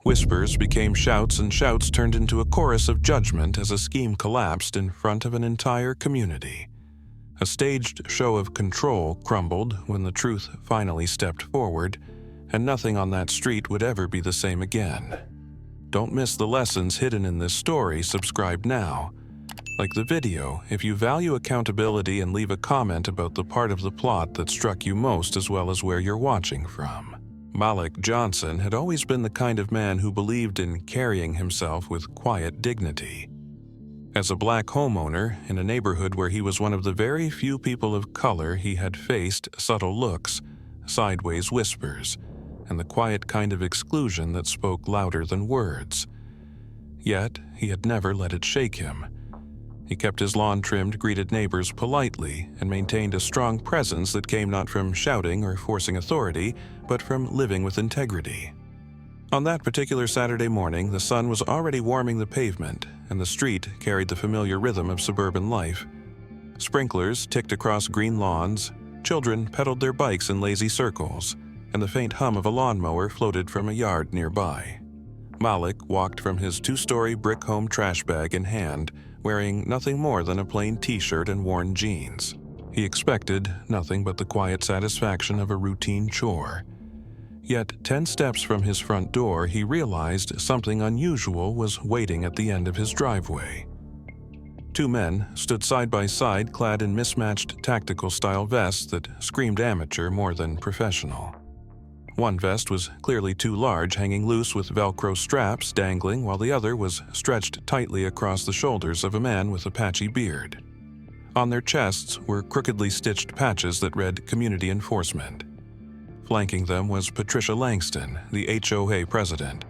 Whispers became shouts and shouts turned into a chorus of judgment as a scheme collapsed in front of an entire community. A staged show of control crumbled when the truth finally stepped forward, and nothing on that street would ever be the same again. Don't miss the lessons hidden in this story. Subscribe now. Like the video if you value accountability, and leave a comment about the part of the plot that struck you most, as well as where you're watching from. Malik Johnson had always been the kind of man who believed in carrying himself with quiet dignity. As a black homeowner in a neighborhood where he was one of the very few people of color, he had faced subtle looks, sideways whispers, and the quiet kind of exclusion that spoke louder than words. Yet, he had never let it shake him. He kept his lawn trimmed, greeted neighbors politely, and maintained a strong presence that came not from shouting or forcing authority, but from living with integrity. On that particular Saturday morning, the sun was already warming the pavement, and the street carried the familiar rhythm of suburban life. Sprinklers ticked across green lawns, children pedaled their bikes in lazy circles, and the faint hum of a lawnmower floated from a yard nearby. Malik walked from his two-story brick home trash bag in hand, wearing nothing more than a plain t-shirt and worn jeans. He expected nothing but the quiet satisfaction of a routine chore. Yet 10 steps from his front door, he realized something unusual was waiting at the end of his driveway. Two men stood side by side, clad in mismatched tactical-style vests that screamed amateur more than professional. One vest was clearly too large, hanging loose with Velcro straps dangling, while the other was stretched tightly across the shoulders of a man with a patchy beard. On their chests were crookedly stitched patches that read Community Enforcement. Flanking them was Patricia Langston, the HOA president,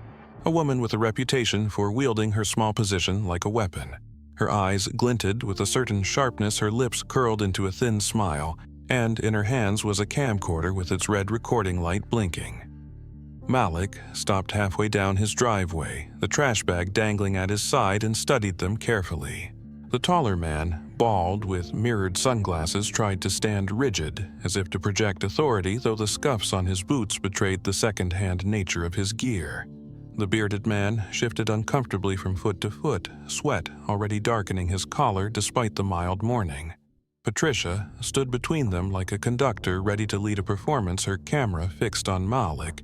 a woman with a reputation for wielding her small position like a weapon. Her eyes glinted with a certain sharpness, her lips curled into a thin smile, and in her hands was a camcorder with its red recording light blinking. Malik stopped halfway down his driveway, the trash bag dangling at his side, and studied them carefully. The taller man, bald with mirrored sunglasses, tried to stand rigid, as if to project authority, though the scuffs on his boots betrayed the second-hand nature of his gear. The bearded man shifted uncomfortably from foot to foot, sweat already darkening his collar despite the mild morning. Patricia stood between them like a conductor ready to lead a performance, her camera fixed on Malik,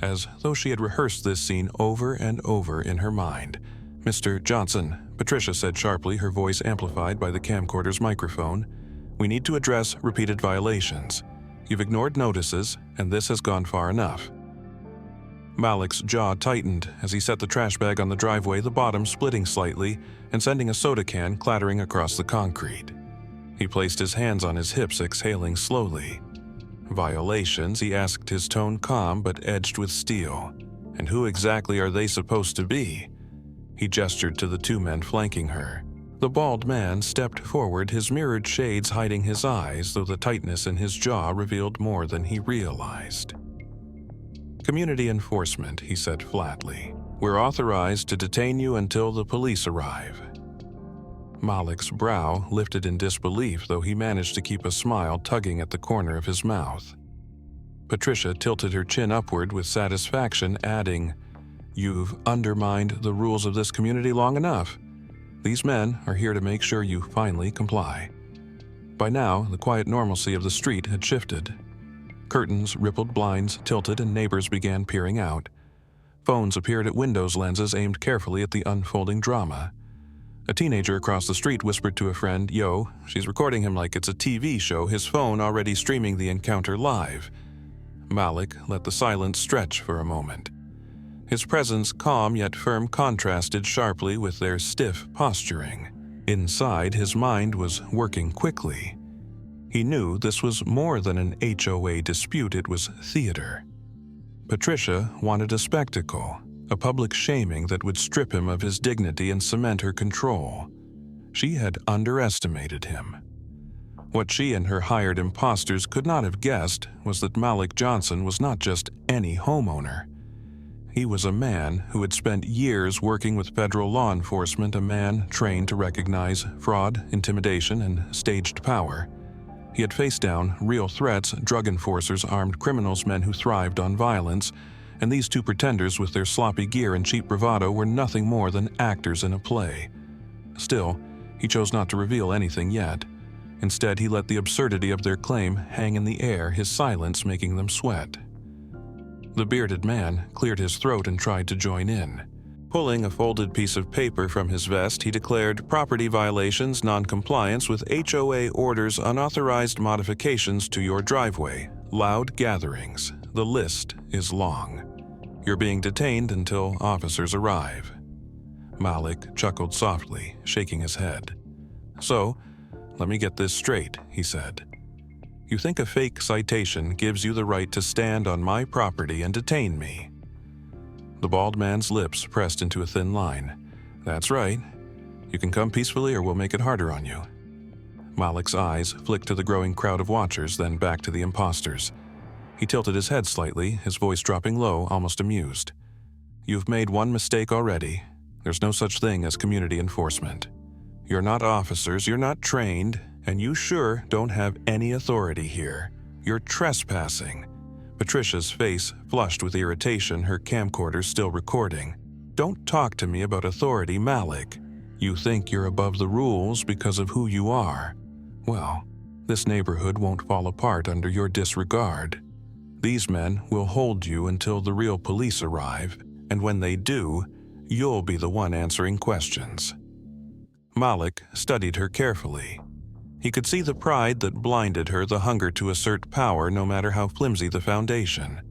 as though she had rehearsed this scene over and over in her mind. "Mr. Johnson," Patricia said sharply, her voice amplified by the camcorder's microphone, "we need to address repeated violations. You've ignored notices, and this has gone far enough." Malik's jaw tightened as he set the trash bag on the driveway, the bottom splitting slightly and sending a soda can clattering across the concrete. He placed his hands on his hips, exhaling slowly. "Violations?" he asked, his tone calm but edged with steel. "And who exactly are they supposed to be?" He gestured to the two men flanking her. The bald man stepped forward, his mirrored shades hiding his eyes, though the tightness in his jaw revealed more than he realized. "Community enforcement," he said flatly. "We're authorized to detain you until the police arrive." Malik's brow lifted in disbelief, though he managed to keep a smile tugging at the corner of his mouth. Patricia tilted her chin upward with satisfaction, adding, "You've undermined the rules of this community long enough. These men are here to make sure you finally comply." By now, the quiet normalcy of the street had shifted. Curtains rippled, blinds tilted, and neighbors began peering out. Phones appeared at windows, lenses aimed carefully at the unfolding drama. A teenager across the street whispered to a friend, "Yo, she's recording him like it's a TV show," his phone already streaming the encounter live. Malik let the silence stretch for a moment. His presence, calm yet firm, contrasted sharply with their stiff posturing. Inside, his mind was working quickly. He knew this was more than an HOA dispute, it was theater. Patricia wanted a spectacle, a public shaming that would strip him of his dignity and cement her control. She had underestimated him. What she and her hired imposters could not have guessed was that Malik Johnson was not just any homeowner. He was a man who had spent years working with federal law enforcement, a man trained to recognize fraud, intimidation, and staged power. He had faced down real threats, drug enforcers, armed criminals, men who thrived on violence, and these two pretenders with their sloppy gear and cheap bravado were nothing more than actors in a play. Still, he chose not to reveal anything yet. Instead, he let the absurdity of their claim hang in the air, his silence making them sweat. The bearded man cleared his throat and tried to join in. Pulling a folded piece of paper from his vest, he declared property violations, non-compliance with HOA orders, unauthorized modifications to your driveway, loud gatherings. The list is long. You're being detained until officers arrive. Malik chuckled softly, shaking his head. So, let me get this straight, he said. You think a fake citation gives you the right to stand on my property and detain me? The bald man's lips pressed into a thin line. That's right. You can come peacefully or we'll make it harder on you. Malik's eyes flicked to the growing crowd of watchers, then back to the imposters. He tilted his head slightly, his voice dropping low, almost amused. You've made one mistake already. There's no such thing as community enforcement. You're not officers, you're not trained, and you sure don't have any authority here. You're trespassing. Patricia's face flushed with irritation, her camcorder still recording. Don't talk to me about authority, Malik. You think you're above the rules because of who you are. Well, this neighborhood won't fall apart under your disregard. These men will hold you until the real police arrive, and when they do, you'll be the one answering questions. Malik studied her carefully. He could see the pride that blinded her, the hunger to assert power no matter how flimsy the foundation.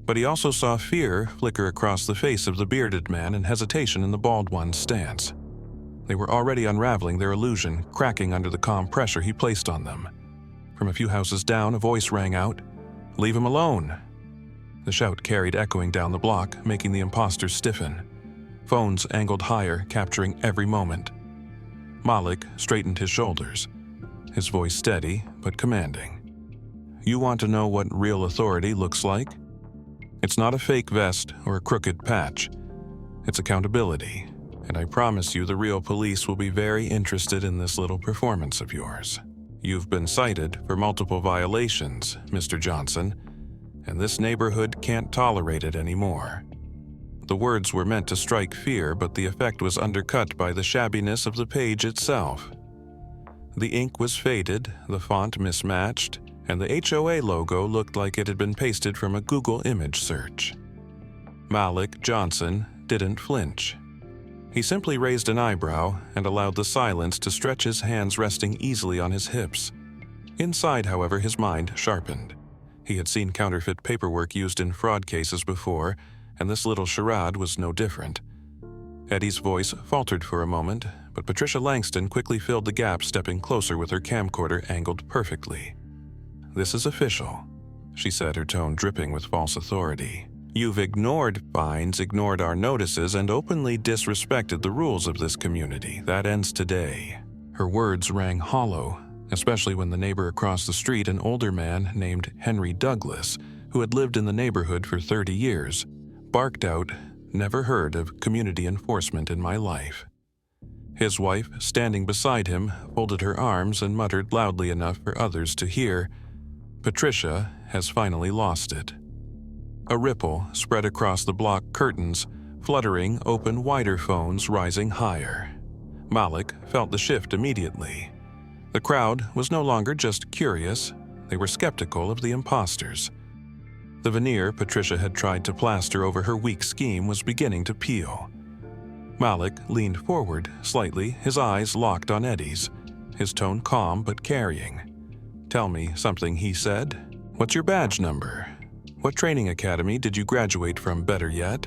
But he also saw fear flicker across the face of the bearded man and hesitation in the bald one's stance. They were already unraveling their illusion, cracking under the calm pressure he placed on them. From a few houses down, a voice rang out, "Leave him alone!" The shout carried echoing down the block, making the imposters stiffen. Phones angled higher, capturing every moment. Malik straightened his shoulders, his voice steady but commanding. You want to know what real authority looks like? It's not a fake vest or a crooked patch. It's accountability, and I promise you the real police will be very interested in this little performance of yours. You've been cited for multiple violations, Mr. Johnson, and this neighborhood can't tolerate it anymore. The words were meant to strike fear, but the effect was undercut by the shabbiness of the page itself. The ink was faded, the font mismatched, and the HOA logo looked like it had been pasted from a Google image search. Malik Johnson didn't flinch. He simply raised an eyebrow and allowed the silence to stretch his hands resting easily on his hips. Inside, however, his mind sharpened. He had seen counterfeit paperwork used in fraud cases before, and this little charade was no different. Eddie's voice faltered for a moment, but Patricia Langston quickly filled the gap, stepping closer with her camcorder angled perfectly. This is official, she said, her tone dripping with false authority. You've ignored fines, ignored our notices, and openly disrespected the rules of this community. That ends today. Her words rang hollow, especially when the neighbor across the street, an older man named Henry Douglas, who had lived in the neighborhood for 30 years, barked out, "Never heard of community enforcement in my life." His wife, standing beside him, folded her arms and muttered loudly enough for others to hear, "Patricia has finally lost it." A ripple spread across the block curtains, fluttering open wider phones rising higher. Malik felt the shift immediately. The crowd was no longer just curious, they were skeptical of the imposters. The veneer Patricia had tried to plaster over her weak scheme was beginning to peel. Malik leaned forward slightly, his eyes locked on Eddie's, his tone calm but carrying. "Tell me something," he said. "What's your badge number? What training academy did you graduate from, better yet?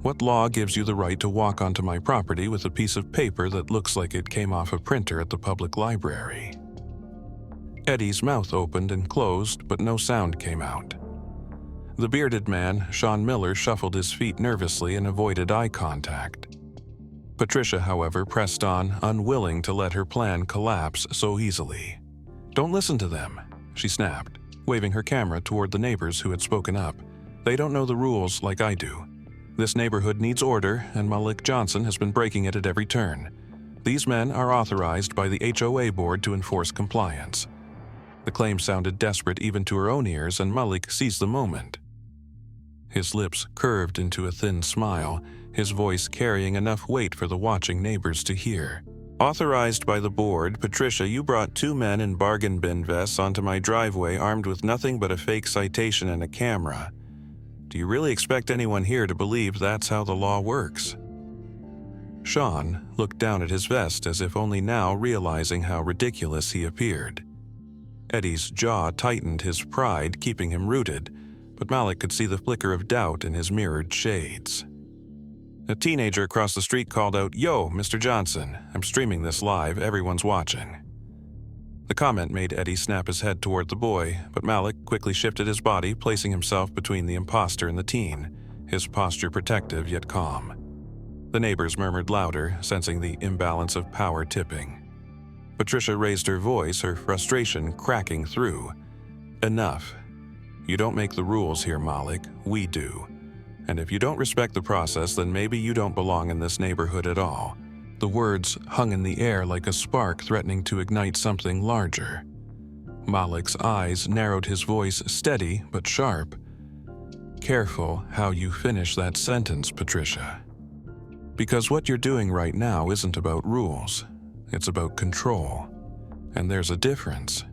What law gives you the right to walk onto my property with a piece of paper that looks like it came off a printer at the public library?" Eddie's mouth opened and closed, but no sound came out. The bearded man, Sean Miller, shuffled his feet nervously and avoided eye contact. Patricia, however, pressed on, unwilling to let her plan collapse so easily. "Don't listen to them," she snapped, waving her camera toward the neighbors who had spoken up. "They don't know the rules like I do. This neighborhood needs order, and Malik Johnson has been breaking it at every turn. These men are authorized by the HOA board to enforce compliance." The claim sounded desperate even to her own ears, and Malik seized the moment. His lips curved into a thin smile, his voice carrying enough weight for the watching neighbors to hear. "Authorized by the board, Patricia, you brought 2 men in bargain bin vests onto my driveway armed with nothing but a fake citation and a camera. Do you really expect anyone here to believe that's how the law works?" Sean looked down at his vest as if only now realizing how ridiculous he appeared. Eddie's jaw tightened, his pride keeping him rooted, but Malik could see the flicker of doubt in his mirrored shades. A teenager across the street called out, "Yo, Mr. Johnson, I'm streaming this live, everyone's watching." The comment made Eddie snap his head toward the boy, but Malik quickly shifted his body, placing himself between the imposter and the teen, his posture protective yet calm. The neighbors murmured louder, sensing the imbalance of power tipping. Patricia raised her voice, her frustration cracking through. "Enough. You don't make the rules here, Malik. We do. And if you don't respect the process, then maybe you don't belong in this neighborhood at all." The words hung in the air like a spark threatening to ignite something larger. Malik's eyes narrowed, his voice steady but sharp. "Careful how you finish that sentence, Patricia. Because what you're doing right now isn't about rules. It's about control. And there's a difference."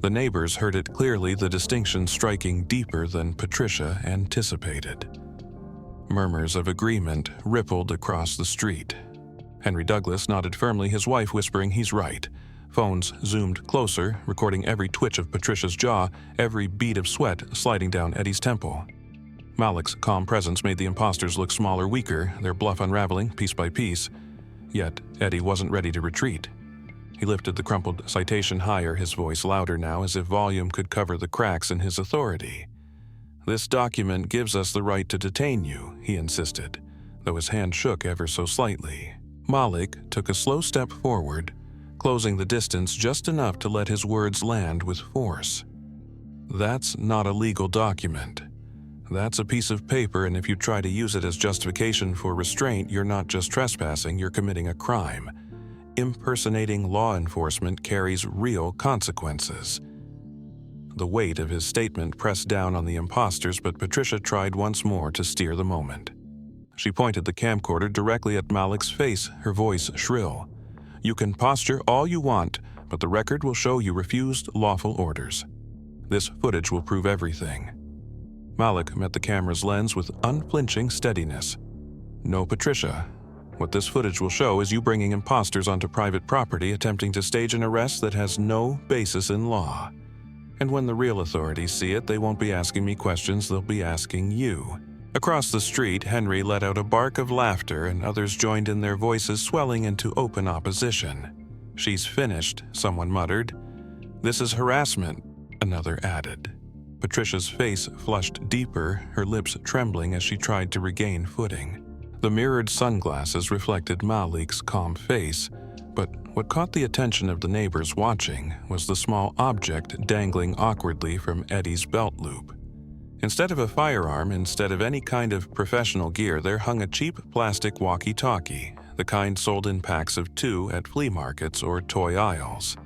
The neighbors heard it clearly, the distinction striking deeper than Patricia anticipated. Murmurs of agreement rippled across the street. Henry Douglas nodded firmly, his wife whispering, "He's right." Phones zoomed closer, recording every twitch of Patricia's jaw, every bead of sweat sliding down Eddie's temple. Malik's calm presence made the imposters look smaller, weaker, their bluff unraveling piece by piece. Yet Eddie wasn't ready to retreat. He lifted the crumpled citation higher, his voice louder now, as if volume could cover the cracks in his authority. "This document gives us the right to detain you," he insisted, though his hand shook ever so slightly. Malik took a slow step forward, closing the distance just enough to let his words land with force. "That's not a legal document. That's a piece of paper, and if you try to use it as justification for restraint, you're not just trespassing, you're committing a crime. Impersonating law enforcement carries real consequences." The weight of his statement pressed down on the imposters, but Patricia tried once more to steer the moment. She pointed the camcorder directly at Malik's face, her voice shrill. "You can posture all you want, but the record will show you refused lawful orders. This footage will prove everything." Malik met the camera's lens with unflinching steadiness. "No, Patricia. What this footage will show is you bringing imposters onto private property, attempting to stage an arrest that has no basis in law. And when the real authorities see it, they won't be asking me questions, they'll be asking you." Across the street, Henry let out a bark of laughter, and others joined in, their voices swelling into open opposition. "She's finished," someone muttered. "This is harassment," another added. Patricia's face flushed deeper, her lips trembling as she tried to regain footing. The mirrored sunglasses reflected Malik's calm face, but what caught the attention of the neighbors watching was the small object dangling awkwardly from Eddie's belt loop. Instead of a firearm, instead of any kind of professional gear, there hung a cheap plastic walkie-talkie, the kind sold in packs of 2 at flea markets or toy aisles.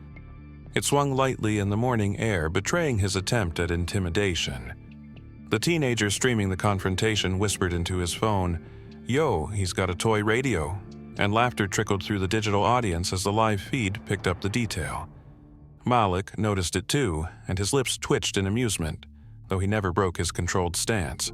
It swung lightly in the morning air, betraying his attempt at intimidation. The teenager streaming the confrontation whispered into his phone, "Yo, he's got a toy radio," and laughter trickled through the digital audience as the live feed picked up the detail. Malik noticed it too, and his lips twitched in amusement, though he never broke his controlled stance.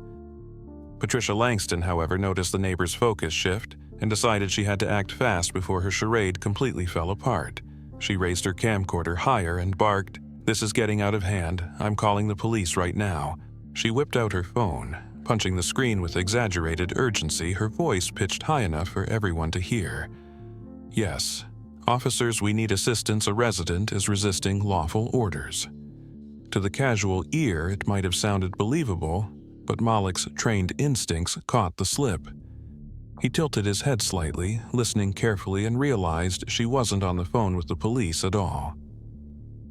Patricia Langston, however, noticed the neighbor's focus shift and decided she had to act fast before her charade completely fell apart. She raised her camcorder higher and barked, "This is getting out of hand. I'm calling the police right now." She whipped out her phone, punching the screen with exaggerated urgency, her voice pitched high enough for everyone to hear. "Yes, officers, we need assistance. A resident is resisting lawful orders." To the casual ear, it might have sounded believable, but Malik's trained instincts caught the slip. He tilted his head slightly, listening carefully, and realized she wasn't on the phone with the police at all.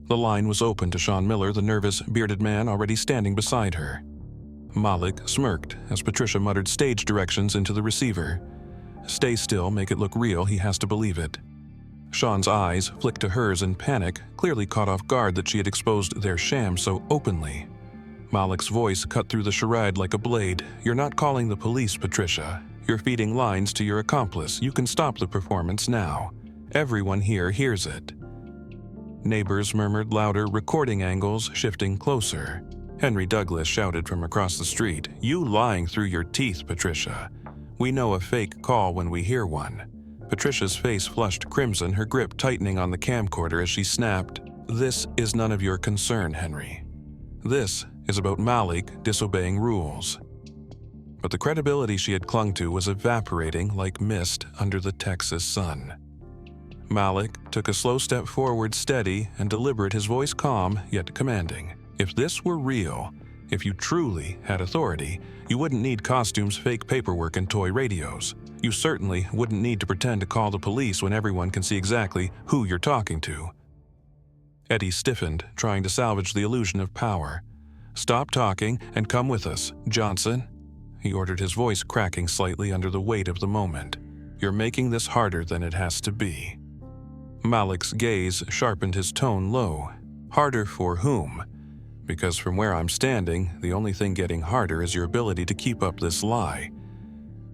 The line was open to Sean Miller, the nervous, bearded man already standing beside her. Malik smirked as Patricia muttered stage directions into the receiver. "Stay still, make it look real, he has to believe it." Sean's eyes flicked to hers in panic, clearly caught off guard that she had exposed their sham so openly. Malik's voice cut through the charade like a blade. "You're not calling the police, Patricia. You're feeding lines to your accomplice. You can stop the performance now. Everyone here hears it." Neighbors murmured louder, recording angles shifting closer. Henry Douglas shouted from across the street, "You lying through your teeth, Patricia. We know a fake call when we hear one." Patricia's face flushed crimson, her grip tightening on the camcorder as she snapped, "This is none of your concern, Henry. This is about Malik disobeying rules." But the credibility she had clung to was evaporating like mist under the Texas sun. Malik took a slow step forward, steady and deliberate, his voice calm yet commanding. "If this were real, if you truly had authority, you wouldn't need costumes, fake paperwork, and toy radios. You certainly wouldn't need to pretend to call the police when everyone can see exactly who you're talking to." Eddie stiffened, trying to salvage the illusion of power. "Stop talking and come with us, Johnson," he ordered, his voice cracking slightly under the weight of the moment. "You're making this harder than it has to be." Malik's gaze sharpened, his tone low. "Harder for whom? Because from where I'm standing, the only thing getting harder is your ability to keep up this lie."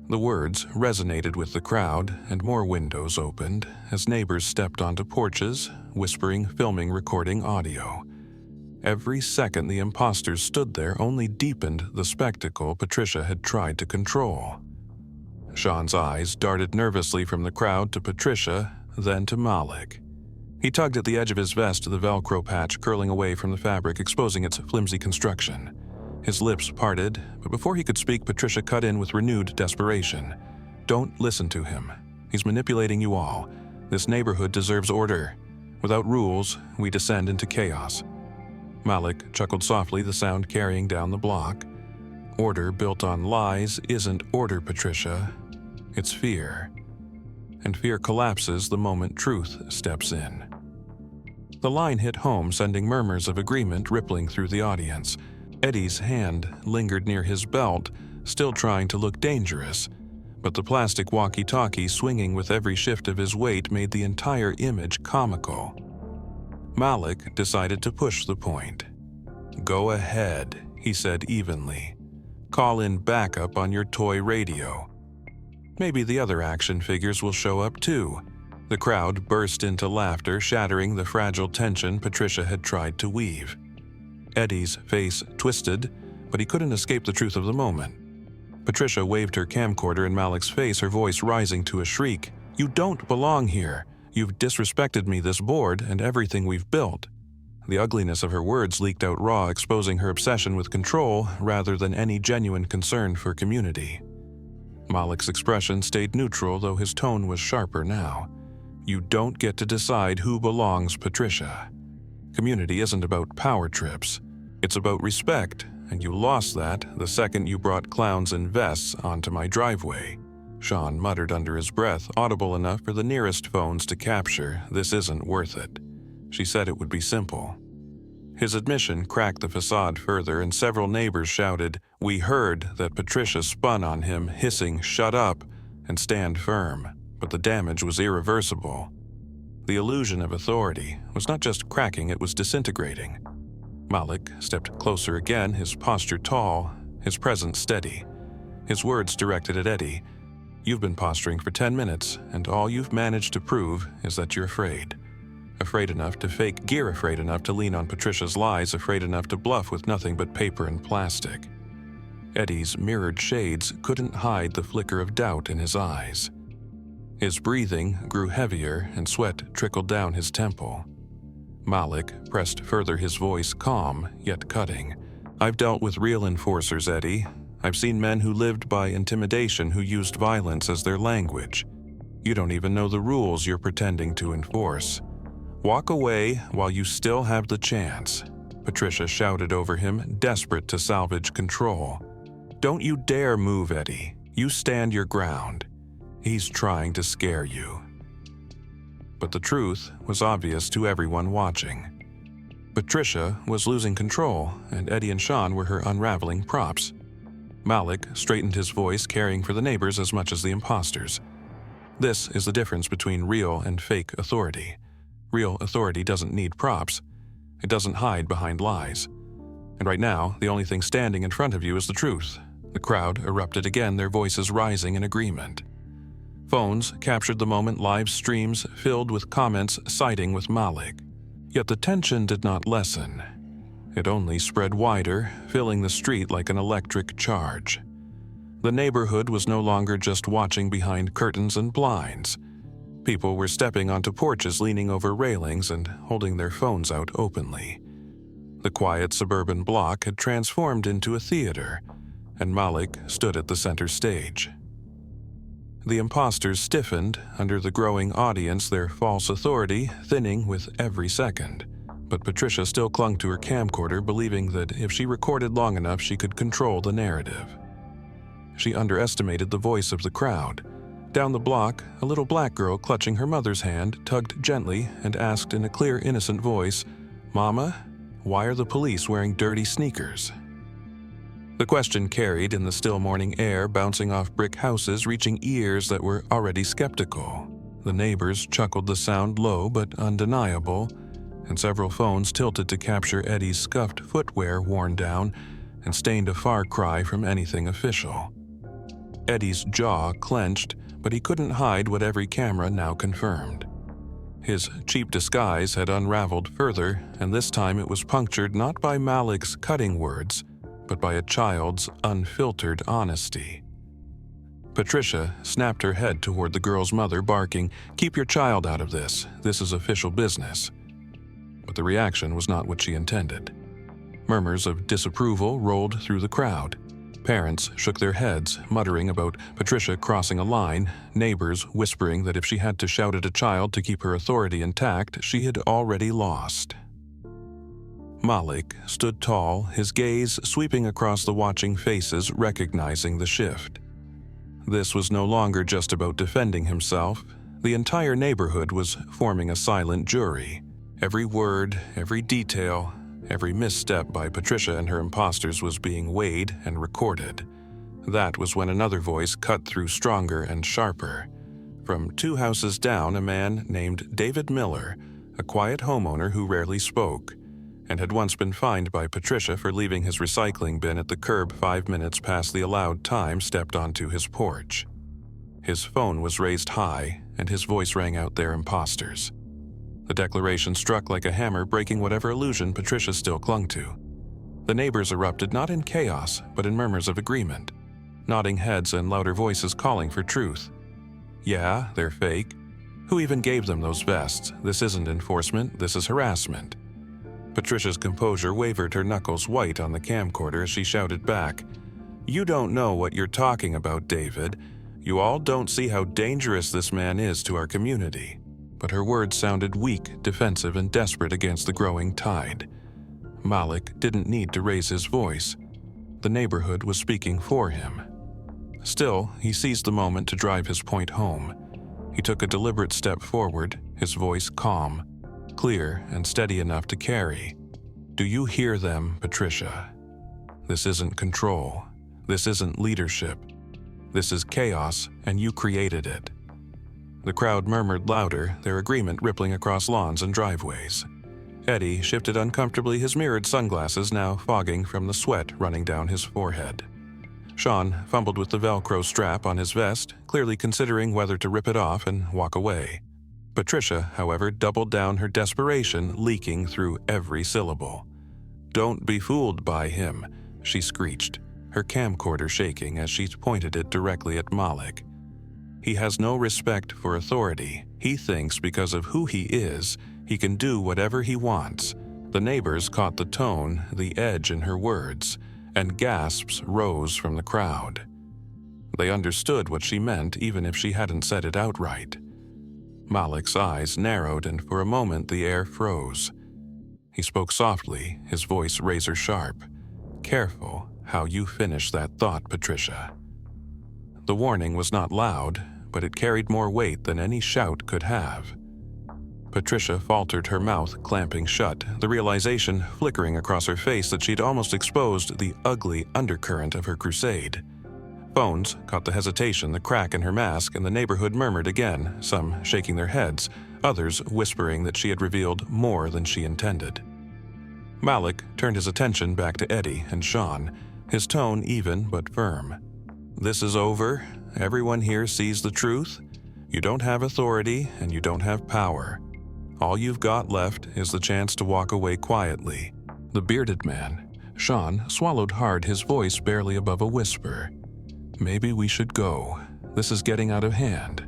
The words resonated with the crowd, and more windows opened as neighbors stepped onto porches, whispering, filming, recording audio. Every second the imposters stood there only deepened the spectacle Patricia had tried to control. Sean's eyes darted nervously from the crowd to Patricia, then to Malik. He tugged at the edge of his vest, the Velcro patch curling away from the fabric, exposing its flimsy construction. His lips parted, but before he could speak, Patricia cut in with renewed desperation. "Don't listen to him. He's manipulating you all. This neighborhood deserves order. Without rules, we descend into chaos." Malik chuckled softly, the sound carrying down the block. "Order built on lies isn't order, Patricia. It's fear. And fear collapses the moment truth steps in." The line hit home, sending murmurs of agreement rippling through the audience. Eddie's hand lingered near his belt, still trying to look dangerous, but the plastic walkie-talkie swinging with every shift of his weight made the entire image comical. Malik decided to push the point. "Go ahead," he said evenly. "Call in backup on your toy radio. Maybe the other action figures will show up too." The crowd burst into laughter, shattering the fragile tension Patricia had tried to weave. Eddie's face twisted, but he couldn't escape the truth of the moment. Patricia waved her camcorder in Malik's face, her voice rising to a shriek. "You don't belong here. You've disrespected me, this board, and everything we've built." The ugliness of her words leaked out raw, exposing her obsession with control rather than any genuine concern for community. Malik's expression stayed neutral, though his tone was sharper now. "You don't get to decide who belongs, Patricia. Community isn't about power trips. It's about respect, and you lost that the second you brought clowns in vests onto my driveway." Sean muttered under his breath, audible enough for the nearest phones to capture, "This isn't worth it. She said it would be simple." His admission cracked the facade further, and several neighbors shouted, "We heard that Patricia spun on him, hissing, 'Shut up,' and 'stand firm.' But the damage was irreversible. The illusion of authority was not just cracking, it was disintegrating." Malik stepped closer again, his posture tall, his presence steady. His words directed at Eddie. "You've been posturing for 10 minutes, and all you've managed to prove is that you're afraid. Afraid enough to fake gear, afraid enough to lean on Patricia's lies, afraid enough to bluff with nothing but paper and plastic." Eddie's mirrored shades couldn't hide the flicker of doubt in his eyes. His breathing grew heavier and sweat trickled down his temple. Malik pressed further, his voice calm yet cutting. "I've dealt with real enforcers, Eddie. I've seen men who lived by intimidation, who used violence as their language. You don't even know the rules you're pretending to enforce. Walk away while you still have the chance," Patricia shouted over him, desperate to salvage control. "Don't you dare move, Eddie. You stand your ground. He's trying to scare you." But the truth was obvious to everyone watching. Patricia was losing control, and Eddie and Sean were her unraveling props. Malik straightened his voice, caring for the neighbors as much as the imposters. This is the difference between real and fake authority. Real authority doesn't need props. It doesn't hide behind lies. And right now, the only thing standing in front of you is the truth. The crowd erupted again, their voices rising in agreement. Phones captured the moment, live streams filled with comments siding with Malik. Yet the tension did not lessen. It only spread wider, filling the street like an electric charge. The neighborhood was no longer just watching behind curtains and blinds. People were stepping onto porches, leaning over railings, and holding their phones out openly. The quiet suburban block had transformed into a theater, and Malik stood at the center stage. The imposters stiffened under the growing audience, their false authority thinning with every second. But Patricia still clung to her camcorder, believing that if she recorded long enough, she could control the narrative. She underestimated the voice of the crowd. Down the block, a little black girl clutching her mother's hand tugged gently and asked in a clear, innocent voice, "Mama, why are the police wearing dirty sneakers?" The question carried in the still morning air, bouncing off brick houses, reaching ears that were already skeptical. The neighbors chuckled, the sound low but undeniable, and several phones tilted to capture Eddie's scuffed footwear worn down and stained a far cry from anything official. Eddie's jaw clenched, but he couldn't hide what every camera now confirmed. His cheap disguise had unraveled further, and this time it was punctured not by Malik's cutting words, but by a child's unfiltered honesty. Patricia snapped her head toward the girl's mother, barking, "Keep your child out of this. This is official business." But the reaction was not what she intended. Murmurs of disapproval rolled through the crowd. Parents shook their heads, muttering about Patricia crossing a line, neighbors whispering that if she had to shout at a child to keep her authority intact, she had already lost. Malik stood tall, his gaze sweeping across the watching faces, recognizing the shift. This was no longer just about defending himself. The entire neighborhood was forming a silent jury. Every word, every detail, every misstep by Patricia and her imposters was being weighed and recorded. That was when another voice cut through, stronger and sharper. From 2 houses down, a man named David Miller, a quiet homeowner who rarely spoke, and had once been fined by Patricia for leaving his recycling bin at the curb 5 minutes past the allowed time, stepped onto his porch. His phone was raised high, and his voice rang out their imposters. The declaration struck like a hammer, breaking whatever illusion Patricia still clung to. The neighbors erupted not in chaos, but in murmurs of agreement, nodding heads and louder voices calling for truth. "Yeah, they're fake. Who even gave them those vests? This isn't enforcement, this is harassment." Patricia's composure wavered, her knuckles white on the camcorder as she shouted back, "You don't know what you're talking about, David. You all don't see how dangerous this man is to our community." But her words sounded weak, defensive, and desperate against the growing tide. Malik didn't need to raise his voice. The neighborhood was speaking for him. Still, he seized the moment to drive his point home. He took a deliberate step forward, his voice calm, clear and steady enough to carry. "Do you hear them, Patricia? This isn't control. This isn't leadership. This is chaos, and you created it." The crowd murmured louder, their agreement rippling across lawns and driveways. Eddie shifted uncomfortably, his mirrored sunglasses now fogging from the sweat running down his forehead. Sean fumbled with the Velcro strap on his vest, clearly considering whether to rip it off and walk away. Patricia, however, doubled down, her desperation leaking through every syllable. "Don't be fooled by him," she screeched, her camcorder shaking as she pointed it directly at Malik. "He has no respect for authority. He thinks because of who he is, he can do whatever he wants." The neighbors caught the tone, the edge in her words, and gasps rose from the crowd. They understood what she meant, even if she hadn't said it outright. Malik's eyes narrowed, and for a moment the air froze. He spoke softly, his voice razor-sharp. "Careful how you finish that thought, Patricia." The warning was not loud, but it carried more weight than any shout could have. Patricia faltered, her mouth clamping shut, the realization flickering across her face that she'd almost exposed the ugly undercurrent of her crusade. Phones caught the hesitation, the crack in her mask, and the neighborhood murmured again, some shaking their heads, others whispering that she had revealed more than she intended. Malik turned his attention back to Eddie and Sean, his tone even but firm. "This is over. Everyone here sees the truth. You don't have authority and you don't have power. All you've got left is the chance to walk away quietly." The bearded man, Sean, swallowed hard, his voice barely above a whisper. "Maybe we should go. This is getting out of hand."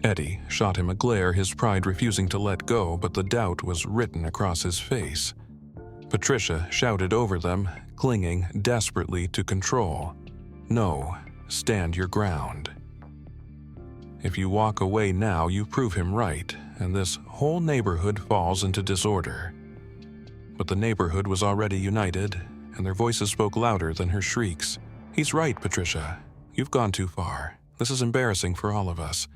Eddie shot him a glare, his pride refusing to let go, but the doubt was written across his face. Patricia shouted over them, clinging desperately to control. "No, stand your ground. If you walk away now, you prove him right, and this whole neighborhood falls into disorder." But the neighborhood was already united, and their voices spoke louder than her shrieks. "He's right, Patricia. You've gone too far. This is embarrassing for all of us."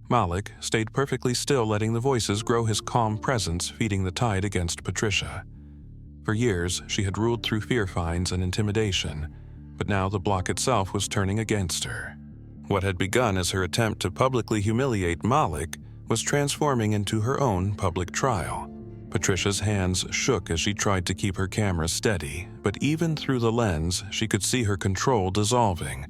Malik stayed perfectly still, letting the voices grow, his calm presence feeding the tide against Patricia. For years, she had ruled through fear fines and intimidation, but now the block itself was turning against her. What had begun as her attempt to publicly humiliate Malik was transforming into her own public trial. Patricia's hands shook as she tried to keep her camera steady, but even through the lens, she could see her control dissolving.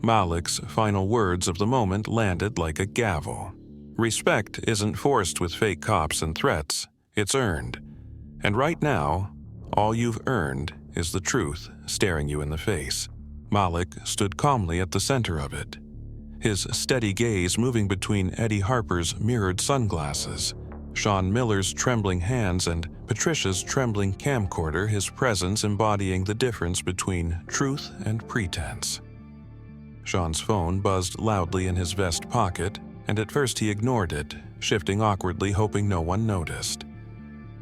Malik's final words of the moment landed like a gavel. "Respect isn't forced with fake cops and threats, it's earned. And right now, all you've earned is the truth staring you in the face." Malik stood calmly at the center of it, his steady gaze moving between Eddie Harper's mirrored sunglasses, Sean Miller's trembling hands, and Patricia's trembling camcorder, his presence embodying the difference between truth and pretense. Sean's phone buzzed loudly in his vest pocket, and at first he ignored it, shifting awkwardly, hoping no one noticed.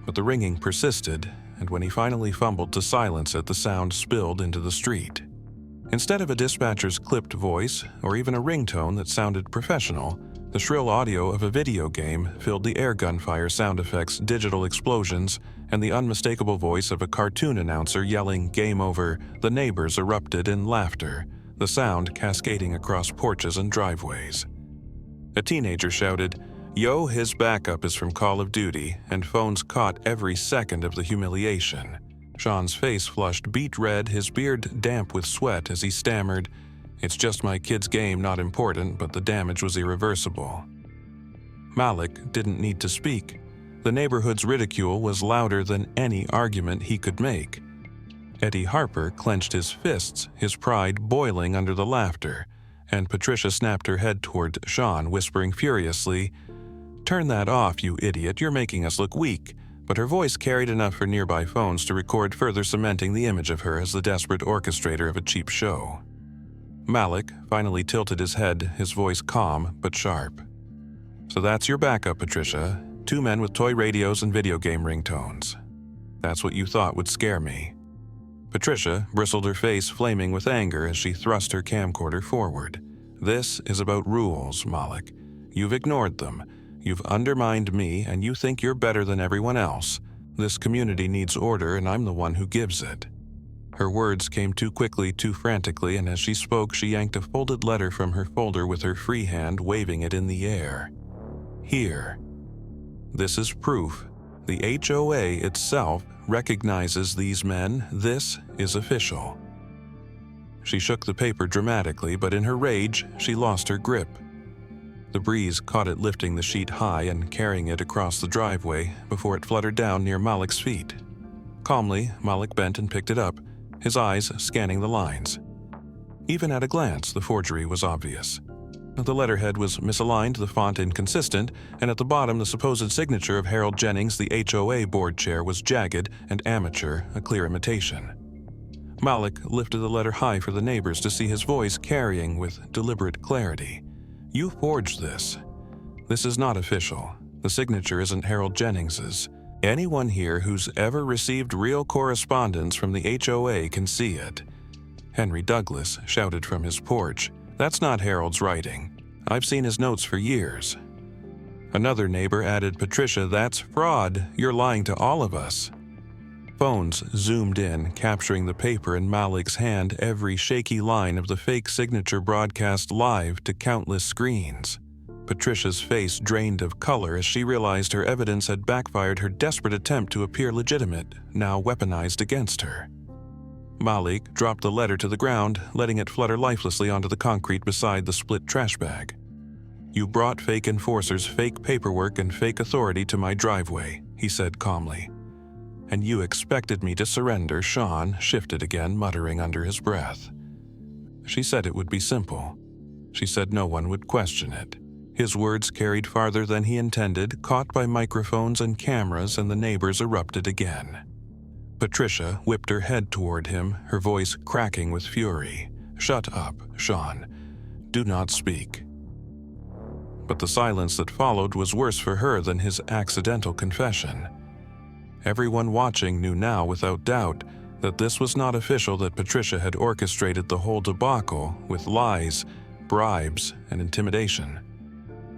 But the ringing persisted, and when he finally fumbled to silence it, the sound spilled into the street. Instead of a dispatcher's clipped voice, or even a ringtone that sounded professional, the shrill audio of a video game filled the air gunfire sound effects, digital explosions, and the unmistakable voice of a cartoon announcer yelling "Game over." The neighbors erupted in laughter, the sound cascading across porches and driveways. A teenager shouted, "Yo, his backup is from Call of Duty," and phones caught every second of the humiliation. Sean's face flushed beet red, his beard damp with sweat as he stammered, "It's just my kid's game, not important, but the damage was irreversible." Malik didn't need to speak. The neighborhood's ridicule was louder than any argument he could make. Eddie Harper clenched his fists, his pride boiling under the laughter, and Patricia snapped her head toward Sean, whispering furiously, "Turn that off, you idiot, you're making us look weak." But her voice carried enough for nearby phones to record, further cementing the image of her as the desperate orchestrator of a cheap show. Malik finally tilted his head, his voice calm but sharp. "So that's your backup, Patricia. 2 men with toy radios and video game ringtones. That's what you thought would scare me." Patricia bristled, her face flaming with anger as she thrust her camcorder forward. "This is about rules, Malik. You've ignored them. You've undermined me, and you think you're better than everyone else. This community needs order, and I'm the one who gives it." Her words came too quickly, too frantically, and as she spoke, she yanked a folded letter from her folder with her free hand, waving it in the air. "Here. This is proof. The HOA itself recognizes these men. This is official." She shook the paper dramatically, but in her rage, she lost her grip. The breeze caught it, lifting the sheet high and carrying it across the driveway before it fluttered down near Malik's feet. Calmly, Malik bent and picked it up, his eyes scanning the lines. Even at a glance, the forgery was obvious. The letterhead was misaligned, the font inconsistent, and at the bottom, the supposed signature of Harold Jennings, the HOA board chair, was jagged and amateur, a clear imitation. Malik lifted the letter high for the neighbors to see, his voice carrying with deliberate clarity. "You forged this. This is not official. The signature isn't Harold Jennings's. Anyone here who's ever received real correspondence from the HOA can see it." Henry Douglas shouted from his porch, "That's not Harold's writing. I've seen his notes for years." Another neighbor added, "Patricia, that's fraud. You're lying to all of us." Phones zoomed in, capturing the paper in Malik's hand, every shaky line of the fake signature broadcast live to countless screens. Patricia's face drained of color as she realized her evidence had backfired. Her desperate attempt to appear legitimate, now weaponized against her. Malik dropped the letter to the ground, letting it flutter lifelessly onto the concrete beside the split trash bag. "You brought fake enforcers, fake paperwork, and fake authority to my driveway," he said calmly. "And you expected me to surrender." Sean shifted again, muttering under his breath. She said it would be simple. She said no one would question it. His words carried farther than he intended, caught by microphones and cameras, and the neighbors erupted again. Patricia whipped her head toward him, her voice cracking with fury. "Shut up, Sean. Do not speak." But the silence that followed was worse for her than his accidental confession. Everyone watching knew now without doubt that this was not official, that Patricia had orchestrated the whole debacle with lies, bribes, and intimidation.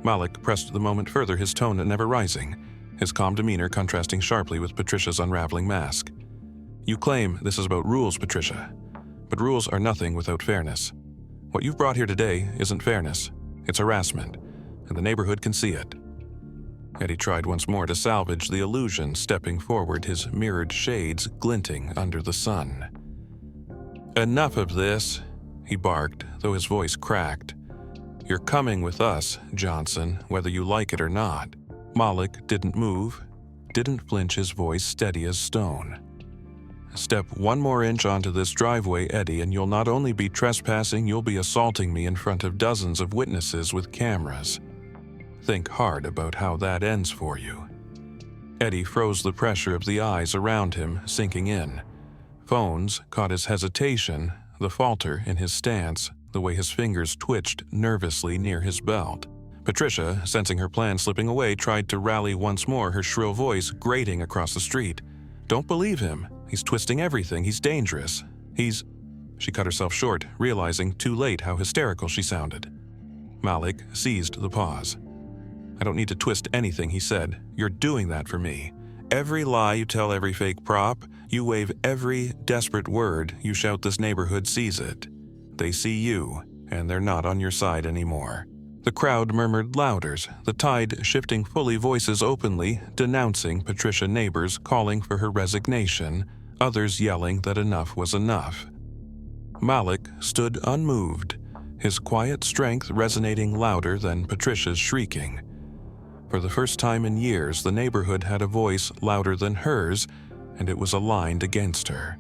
Malik pressed the moment further, his tone never rising, his calm demeanor contrasting sharply with Patricia's unraveling mask. "You claim this is about rules, Patricia, but rules are nothing without fairness. What you've brought here today isn't fairness, it's harassment, and the neighborhood can see it." Eddie tried once more to salvage the illusion, stepping forward, his mirrored shades glinting under the sun. "Enough of this," he barked, though his voice cracked. "You're coming with us, Johnson, whether you like it or not." Malik didn't move, didn't flinch, his voice steady as stone. "Step one more inch onto this driveway, Eddie, and you'll not only be trespassing, you'll be assaulting me in front of dozens of witnesses with cameras. Think hard about how that ends for you." Eddie froze, the pressure of the eyes around him sinking in. Phones caught his hesitation, the falter in his stance, the way his fingers twitched nervously near his belt. Patricia, sensing her plan slipping away, tried to rally once more, her shrill voice grating across the street. "Don't believe him. He's twisting everything. He's dangerous. He's—" She cut herself short, realizing too late how hysterical she sounded. Malik seized the pause. "I don't need to twist anything," he said. "You're doing that for me. Every lie you tell, every fake prop, you wave every desperate word you shout, this neighborhood sees it. They see you, and they're not on your side anymore." The crowd murmured louder, the tide shifting fully, voices openly denouncing Patricia, neighbors calling for her resignation, others yelling that enough was enough. Malik stood unmoved, his quiet strength resonating louder than Patricia's shrieking. For the first time in years, the neighborhood had a voice louder than hers, and it was aligned against her.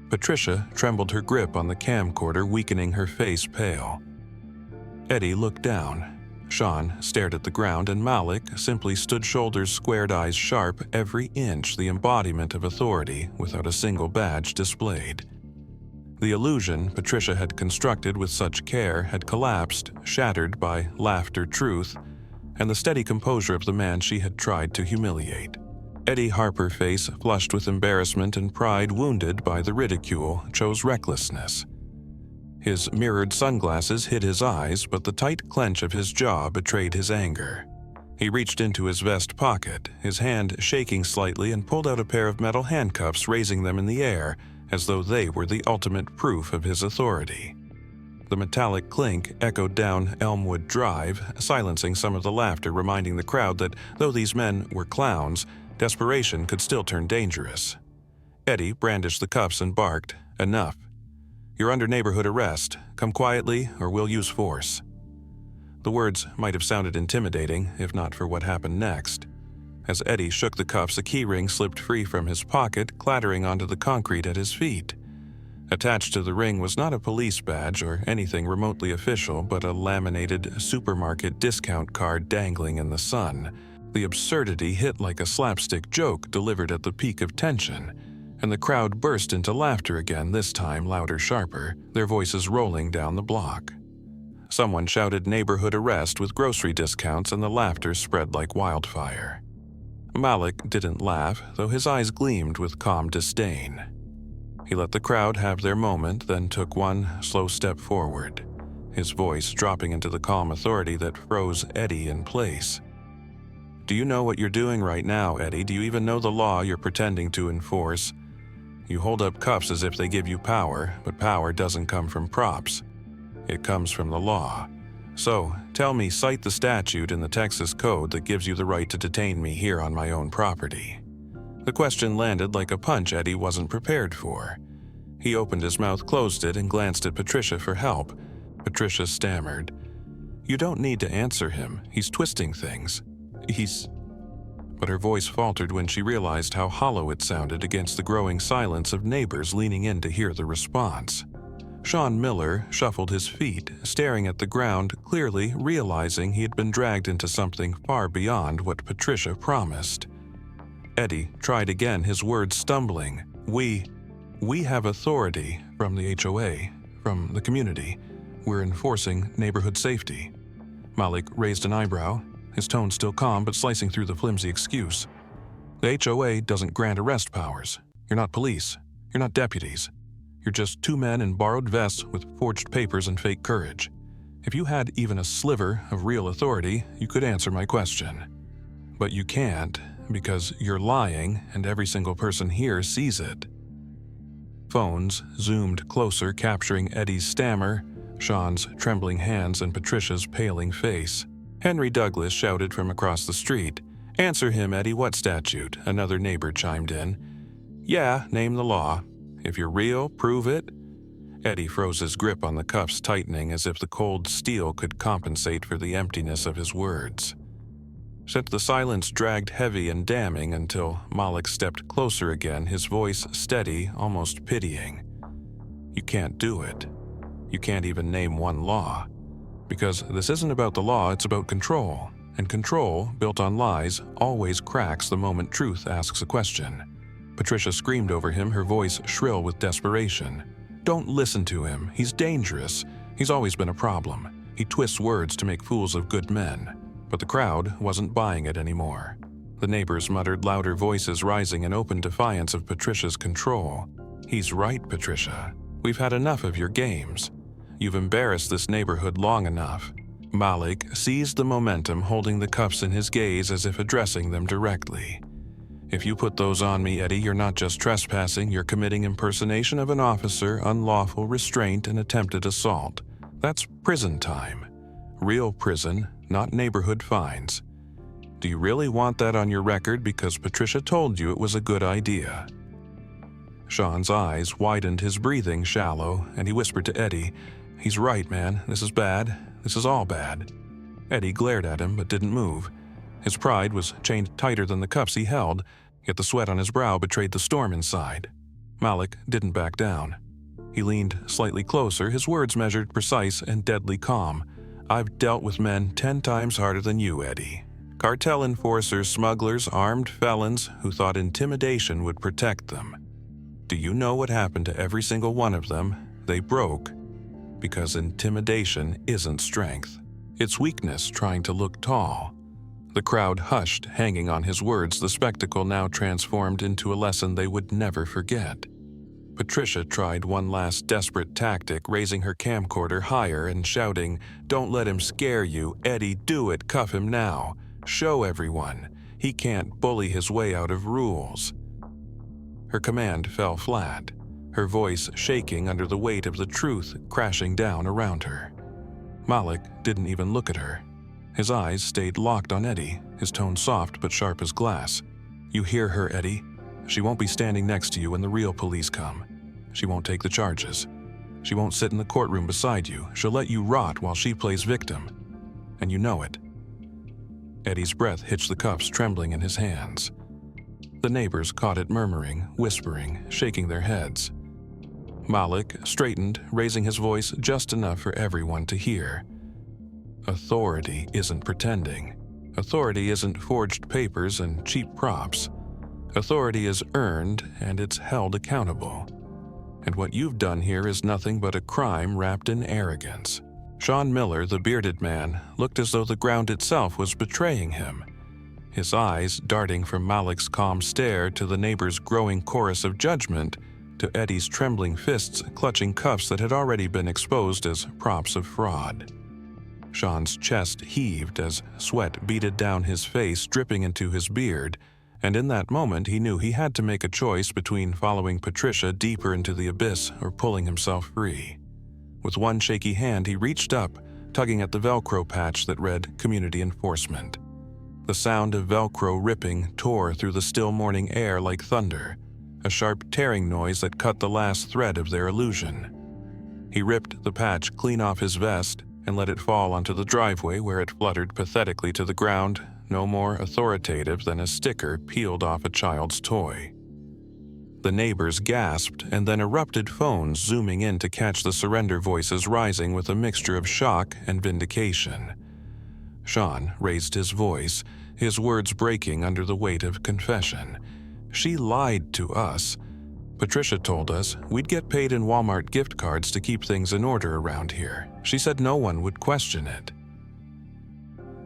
Patricia trembled, her grip on the camcorder weakening, her face pale. Eddie looked down. Sean stared at the ground, and Malik simply stood, shoulders squared, eyes sharp, every inch the embodiment of authority without a single badge displayed. The illusion Patricia had constructed with such care had collapsed, shattered by laughter, truth, and the steady composure of the man she had tried to humiliate. Eddie Harper's face, flushed with embarrassment and pride wounded by the ridicule, chose recklessness. His mirrored sunglasses hid his eyes, but the tight clench of his jaw betrayed his anger. He reached into his vest pocket, his hand shaking slightly, and pulled out a pair of metal handcuffs, raising them in the air as though they were the ultimate proof of his authority. The metallic clink echoed down Elmwood Drive, silencing some of the laughter, reminding the crowd that though these men were clowns, desperation could still turn dangerous. Eddie brandished the cuffs and barked, "Enough. You're under neighborhood arrest. Come quietly, or we'll use force." The words might have sounded intimidating, if not for what happened next. As Eddie shook the cuffs, a keyring slipped free from his pocket, clattering onto the concrete at his feet. Attached to the ring was not a police badge or anything remotely official, but a laminated supermarket discount card dangling in the sun. The absurdity hit like a slapstick joke delivered at the peak of tension, and the crowd burst into laughter again, this time louder, sharper, their voices rolling down the block. Someone shouted neighborhood arrest with grocery discounts, and the laughter spread like wildfire. Malik didn't laugh, though his eyes gleamed with calm disdain. He let the crowd have their moment, then took one slow step forward, his voice dropping into the calm authority that froze Eddie in place. "Do you know what you're doing right now, Eddie? Do you even know the law you're pretending to enforce? You hold up cuffs as if they give you power, but power doesn't come from props. It comes from the law. So, tell me, cite the statute in the Texas Code that gives you the right to detain me here on my own property." The question landed like a punch Eddie wasn't prepared for. He opened his mouth, closed it, and glanced at Patricia for help. Patricia stammered, "You don't need to answer him. He's twisting things. But her voice faltered when she realized how hollow it sounded against the growing silence of neighbors leaning in to hear the response. Sean Miller shuffled his feet, staring at the ground, clearly realizing he had been dragged into something far beyond what Patricia promised. Eddie tried again, his words stumbling. We have authority from the HOA, from the community. We're enforcing neighborhood safety." Malik raised an eyebrow, his tone still calm but slicing through the flimsy excuse. "The HOA doesn't grant arrest powers. You're not police. You're not deputies. You're just two men in borrowed vests with forged papers and fake courage. If you had even a sliver of real authority, you could answer my question. But you can't, because you're lying and every single person here sees it." Phones zoomed closer, capturing Eddie's stammer, Sean's trembling hands, and Patricia's paling face. Henry Douglas shouted from across the street, "Answer him, Eddie, what statute?" Another neighbor chimed in. "Yeah, name the law. If you're real, prove it." Eddie froze his grip on the cuffs, tightening as if the cold steel could compensate for the emptiness of his words. The silence dragged heavy and damning until Malik stepped closer again, his voice steady, almost pitying. "You can't do it. You can't even name one law. Because this isn't about the law, it's about control. And control, built on lies, always cracks the moment truth asks a question." Patricia screamed over him, her voice shrill with desperation. "Don't listen to him. He's dangerous. He's always been a problem. He twists words to make fools of good men." But the crowd wasn't buying it anymore. The neighbors muttered, louder voices rising in open defiance of Patricia's control. "He's right, Patricia. We've had enough of your games. You've embarrassed this neighborhood long enough." Malik seized the momentum, holding the cuffs in his gaze as if addressing them directly. "If you put those on me, Eddie, you're not just trespassing, you're committing impersonation of an officer, unlawful restraint, and attempted assault. That's prison time. Real prison, not neighborhood fines. Do you really want that on your record because Patricia told you it was a good idea?" Sean's eyes widened, his breathing shallow, and he whispered to Eddie, "He's right, man. This is bad. This is all bad." Eddie glared at him but didn't move. His pride was chained tighter than the cuffs he held, yet the sweat on his brow betrayed the storm inside. Malik didn't back down. He leaned slightly closer, his words measured, precise, and deadly calm. "I've dealt with men 10 times harder than you, Eddie. Cartel enforcers, smugglers, armed felons who thought intimidation would protect them. Do you know what happened to every single one of them? They broke. Because intimidation isn't strength. It's weakness trying to look tall." The crowd hushed, hanging on his words, the spectacle now transformed into a lesson they would never forget. Patricia tried one last desperate tactic, raising her camcorder higher and shouting, "Don't let him scare you. Eddie, do it. Cuff him now. Show everyone. He can't bully his way out of rules." Her command fell flat, her voice shaking under the weight of the truth crashing down around her. Malik didn't even look at her. His eyes stayed locked on Eddie, his tone soft but sharp as glass. "You hear her, Eddie? She won't be standing next to you when the real police come. She won't take the charges. She won't sit in the courtroom beside you. She'll let you rot while she plays victim. And you know it." Eddie's breath hitched the cuffs, trembling in his hands. The neighbors caught it, murmuring, whispering, shaking their heads. Malik straightened, raising his voice just enough for everyone to hear. "Authority isn't pretending. Authority isn't forged papers and cheap props. Authority is earned and it's held accountable. And what you've done here is nothing but a crime wrapped in arrogance." Sean Miller, the bearded man, looked as though the ground itself was betraying him. His eyes darting from Malik's calm stare to the neighbor's growing chorus of judgment, to Eddie's trembling fists clutching cuffs that had already been exposed as props of fraud. Sean's chest heaved as sweat beaded down his face, dripping into his beard, and in that moment he knew he had to make a choice between following Patricia deeper into the abyss or pulling himself free. With one shaky hand he reached up, tugging at the Velcro patch that read Community Enforcement. The sound of Velcro ripping tore through the still morning air like thunder, a sharp tearing noise that cut the last thread of their illusion. He ripped the patch clean off his vest and let it fall onto the driveway where it fluttered pathetically to the ground, no more authoritative than a sticker peeled off a child's toy. The neighbors gasped and then erupted, phones zooming in to catch the surrender voices rising with a mixture of shock and vindication. Sean raised his voice, his words breaking under the weight of confession. "She lied to us. Patricia told us we'd get paid in Walmart gift cards to keep things in order around here. She said no one would question it."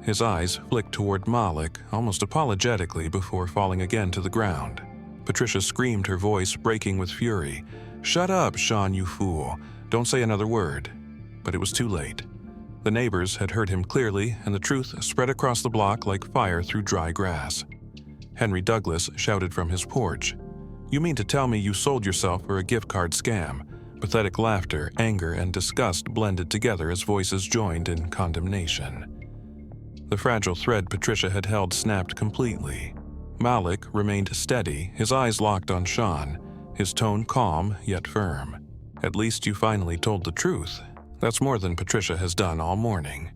His eyes flicked toward Malik, almost apologetically, before falling again to the ground. Patricia screamed, her voice breaking with fury. "Shut up, Sean, you fool. Don't say another word." But it was too late. The neighbors had heard him clearly, and the truth spread across the block like fire through dry grass. Henry Douglas shouted from his porch, "You mean to tell me you sold yourself for a gift card scam?" Pathetic laughter, anger, and disgust blended together as voices joined in condemnation. The fragile thread Patricia had held snapped completely. Malik remained steady, his eyes locked on Sean, his tone calm yet firm. "At least you finally told the truth. That's more than Patricia has done all morning.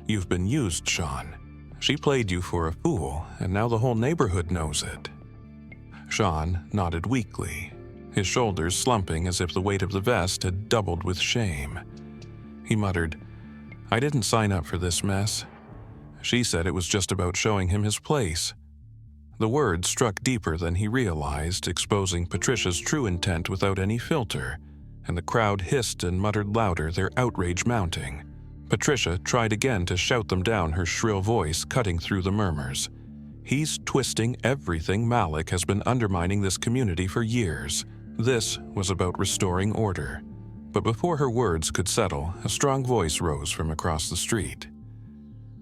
You've been used, Sean. She played you for a fool, and now the whole neighborhood knows it." Sean nodded weakly, his shoulders slumping as if the weight of the vest had doubled with shame. He muttered, "I didn't sign up for this mess. She said it was just about showing him his place." The words struck deeper than he realized, exposing Patricia's true intent without any filter, and the crowd hissed and muttered louder, their outrage mounting. Patricia tried again to shout them down, her shrill voice cutting through the murmurs. "He's twisting everything. Malik has been undermining this community for years. This was about restoring order." But before her words could settle, a strong voice rose from across the street.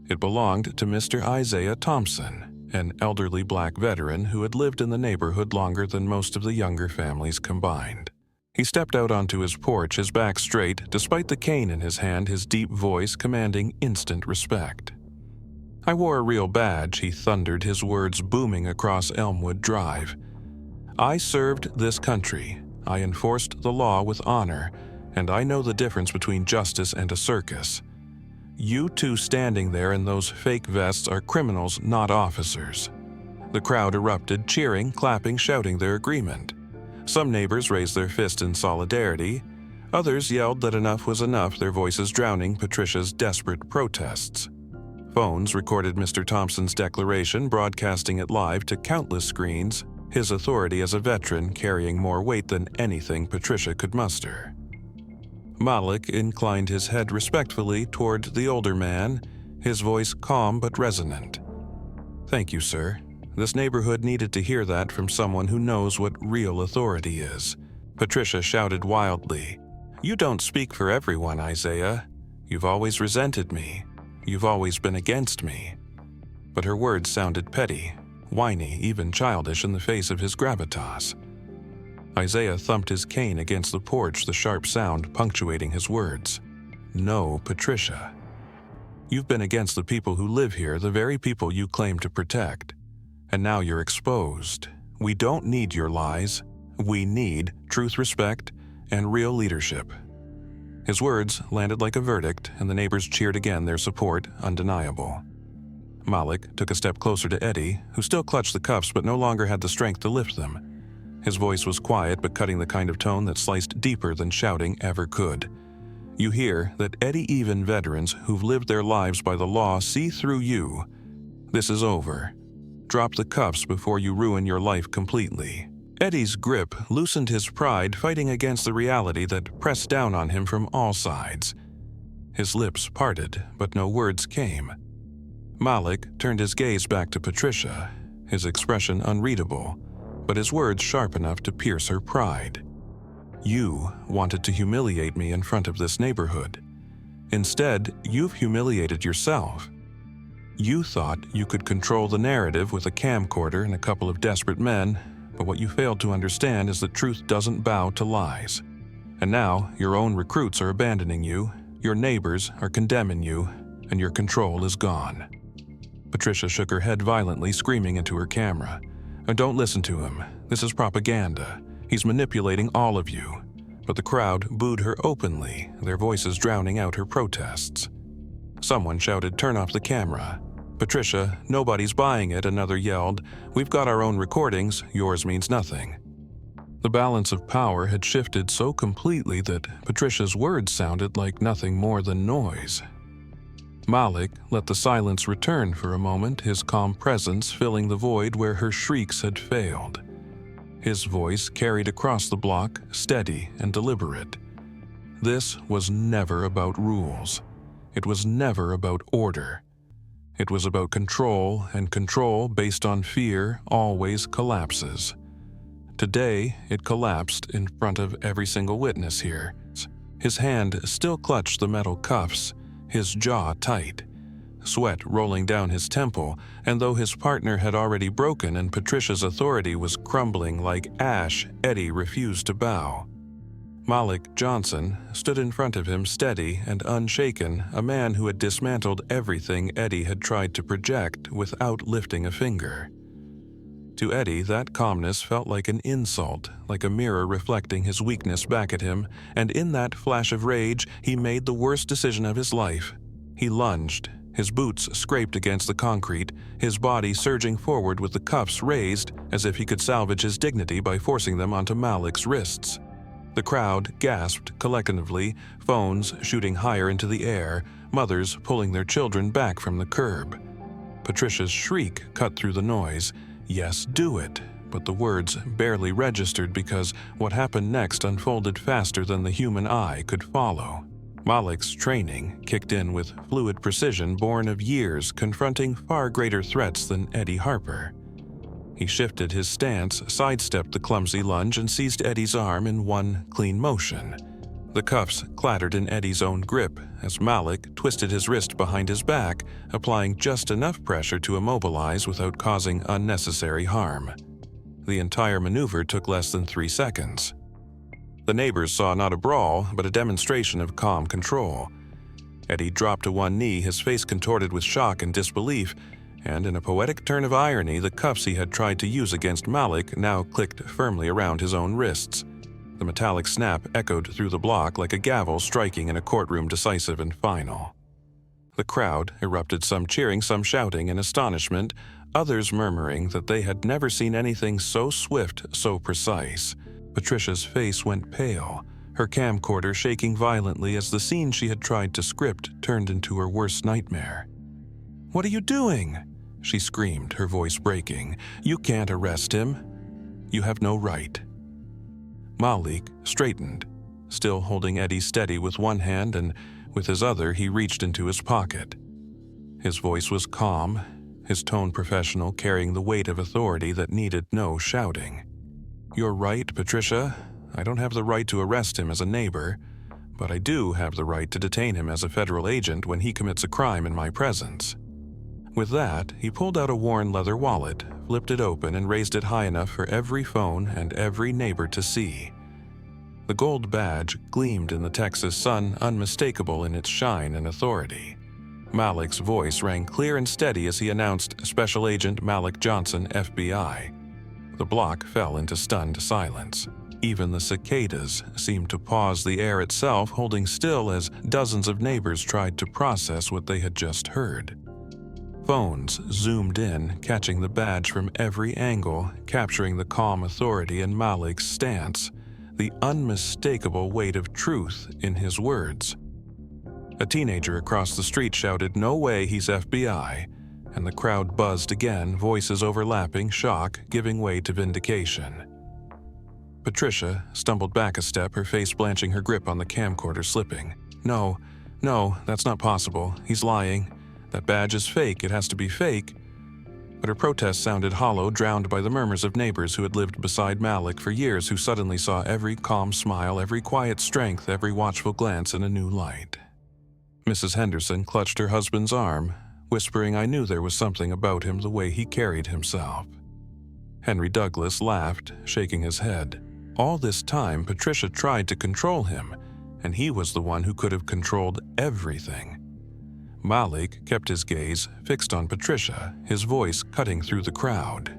It belonged to Mr. Isaiah Thompson, an elderly black veteran who had lived in the neighborhood longer than most of the younger families combined. He stepped out onto his porch, his back straight, despite the cane in his hand, his deep voice commanding instant respect. "I wore a real badge," he thundered, his words booming across Elmwood Drive. "I served this country. I enforced the law with honor, and I know the difference between justice and a circus. You two standing there in those fake vests are criminals, not officers." The crowd erupted, cheering, clapping, shouting their agreement. Some neighbors raised their fist in solidarity. Others yelled that enough was enough, their voices drowning Patricia's desperate protests. Phones recorded Mr. Thompson's declaration, broadcasting it live to countless screens, his authority as a veteran carrying more weight than anything Patricia could muster. Malik inclined his head respectfully toward the older man, his voice calm but resonant. "Thank you, sir. This neighborhood needed to hear that from someone who knows what real authority is." Patricia shouted wildly, "You don't speak for everyone, Isaiah. You've always resented me. You've always been against me." But her words sounded petty, whiny, even childish in the face of his gravitas. Isaiah thumped his cane against the porch, the sharp sound punctuating his words. "No, Patricia. You've been against the people who live here, the very people you claim to protect. And now you're exposed. We don't need your lies. We need truth, respect, and real leadership." His words landed like a verdict, and the neighbors cheered again, their support undeniable. Malik took a step closer to Eddie, who still clutched the cuffs but no longer had the strength to lift them. His voice was quiet but cutting the kind of tone that sliced deeper than shouting ever could. "You hear that Eddie-even veterans who've lived their lives by the law see through you. This is over. Drop the cuffs before you ruin your life completely." Eddie's grip loosened his pride, fighting against the reality that pressed down on him from all sides. His lips parted, but no words came. Malik turned his gaze back to Patricia, his expression unreadable, but his words sharp enough to pierce her pride. "You wanted to humiliate me in front of this neighborhood. Instead, you've humiliated yourself. You thought you could control the narrative with a camcorder and a couple of desperate men, but what you failed to understand is that truth doesn't bow to lies. And now your own recruits are abandoning you. Your neighbors are condemning you, and your control is gone." Patricia shook her head violently, screaming into her camera. "Don't listen to him. This is propaganda. He's manipulating all of you." But the crowd booed her openly, their voices drowning out her protests. Someone shouted, "Turn off the camera." "Patricia, nobody's buying it," another yelled. "We've got our own recordings, yours means nothing." The balance of power had shifted so completely that Patricia's words sounded like nothing more than noise. Malik let the silence return for a moment, his calm presence filling the void where her shrieks had failed. His voice carried across the block, steady and deliberate. This was never about rules. It was never about order. It was about control, and control based on fear always collapses. Today, it collapsed in front of every single witness here. His hand still clutched the metal cuffs, his jaw tight, sweat rolling down his temple, and though his partner had already broken and Patricia's authority was crumbling like ash, Eddie refused to bow. Malik Johnson stood in front of him steady and unshaken, a man who had dismantled everything Eddie had tried to project without lifting a finger. To Eddie, that calmness felt like an insult, like a mirror reflecting his weakness back at him, and in that flash of rage, he made the worst decision of his life. He lunged, his boots scraped against the concrete, his body surging forward with the cuffs raised as if he could salvage his dignity by forcing them onto Malik's wrists. The crowd gasped collectively, phones shooting higher into the air, mothers pulling their children back from the curb. Patricia's shriek cut through the noise. "Yes, do it," but the words barely registered because what happened next unfolded faster than the human eye could follow. Malik's training kicked in with fluid precision born of years confronting far greater threats than Eddie Harper. He shifted his stance, sidestepped the clumsy lunge, and seized Eddie's arm in one clean motion. The cuffs clattered in Eddie's own grip as Malik twisted his wrist behind his back, applying just enough pressure to immobilize without causing unnecessary harm. The entire maneuver took less than 3 seconds. The neighbors saw not a brawl, but a demonstration of calm control. Eddie dropped to one knee, his face contorted with shock and disbelief, and in a poetic turn of irony, the cuffs he had tried to use against Malik now clicked firmly around his own wrists. The metallic snap echoed through the block like a gavel striking in a courtroom decisive and final. The crowd erupted, some cheering, some shouting in astonishment, others murmuring that they had never seen anything so swift, so precise. Patricia's face went pale, her camcorder shaking violently as the scene she had tried to script turned into her worst nightmare. "What are you doing?" she screamed, her voice breaking. "You can't arrest him. You have no right." Malik straightened, still holding Eddie steady with one hand, and with his other he reached into his pocket. His voice was calm, his tone professional, carrying the weight of authority that needed no shouting. "You're right, Patricia. I don't have the right to arrest him as a neighbor, but I do have the right to detain him as a federal agent when he commits a crime in my presence." With that, he pulled out a worn leather wallet, flipped it open, and raised it high enough for every phone and every neighbor to see. The gold badge gleamed in the Texas sun, unmistakable in its shine and authority. Malik's voice rang clear and steady as he announced Special Agent Malik Johnson, FBI. The block fell into stunned silence. Even the cicadas seemed to pause, the air itself holding still as dozens of neighbors tried to process what they had just heard. Phones zoomed in, catching the badge from every angle, capturing the calm authority in Malik's stance, the unmistakable weight of truth in his words. A teenager across the street shouted, "No way, he's FBI," and the crowd buzzed again, voices overlapping, shock giving way to vindication. Patricia stumbled back a step, her face blanching, her grip on the camcorder slipping. No, that's not possible. He's lying. That badge is fake. It has to be fake." But her protest sounded hollow, drowned by the murmurs of neighbors who had lived beside Malik for years, who suddenly saw every calm smile, every quiet strength, every watchful glance in a new light. Mrs. Henderson clutched her husband's arm, whispering, "I knew there was something about him, the way he carried himself." Henry Douglas laughed, shaking his head. All this time, Patricia tried to control him, and he was the one who could have controlled everything. Malik kept his gaze fixed on Patricia, his voice cutting through the crowd.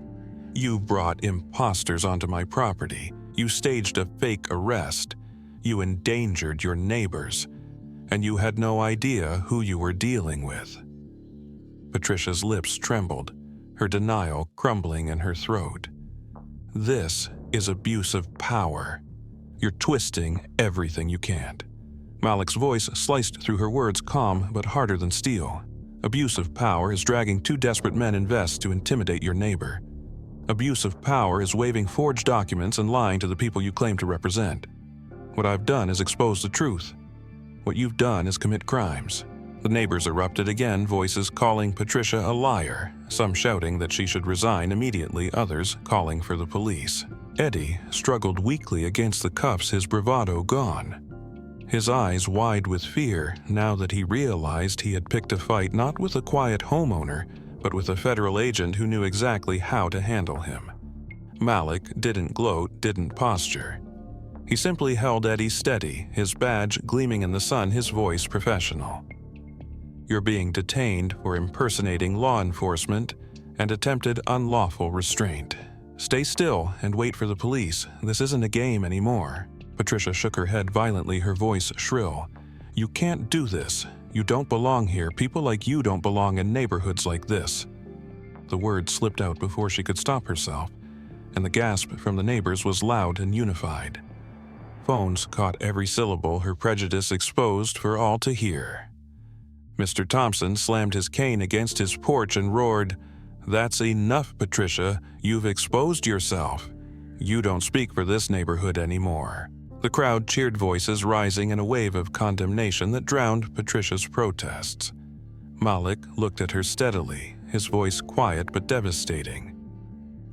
"You brought imposters onto my property. You staged a fake arrest. You endangered your neighbors. And you had no idea who you were dealing with." Patricia's lips trembled, her denial crumbling in her throat. "This is abuse of power. You're twisting everything you can't." Malik's voice sliced through her words, calm but harder than steel. "Abuse of power is dragging two desperate men in vests to intimidate your neighbor. Abuse of power is waving forged documents and lying to the people you claim to represent. What I've done is expose the truth. What you've done is commit crimes." The neighbors erupted again, voices calling Patricia a liar, some shouting that she should resign immediately, others calling for the police. Eddie struggled weakly against the cuffs, his bravado gone. His eyes wide with fear now that he realized he had picked a fight not with a quiet homeowner, but with a federal agent who knew exactly how to handle him. Malik didn't gloat, didn't posture. He simply held Eddie steady, his badge gleaming in the sun, his voice professional. "You're being detained for impersonating law enforcement and attempted unlawful restraint. Stay still and wait for the police. This isn't a game anymore." Patricia shook her head violently, her voice shrill. "You can't do this. You don't belong here. People like you don't belong in neighborhoods like this." The word slipped out before she could stop herself, and the gasp from the neighbors was loud and unified. Phones caught every syllable, her prejudice exposed for all to hear. Mr. Thompson slammed his cane against his porch and roared, "That's enough, Patricia. You've exposed yourself. You don't speak for this neighborhood anymore." The crowd cheered, voices rising in a wave of condemnation that drowned Patricia's protests. Malik looked at her steadily, his voice quiet but devastating.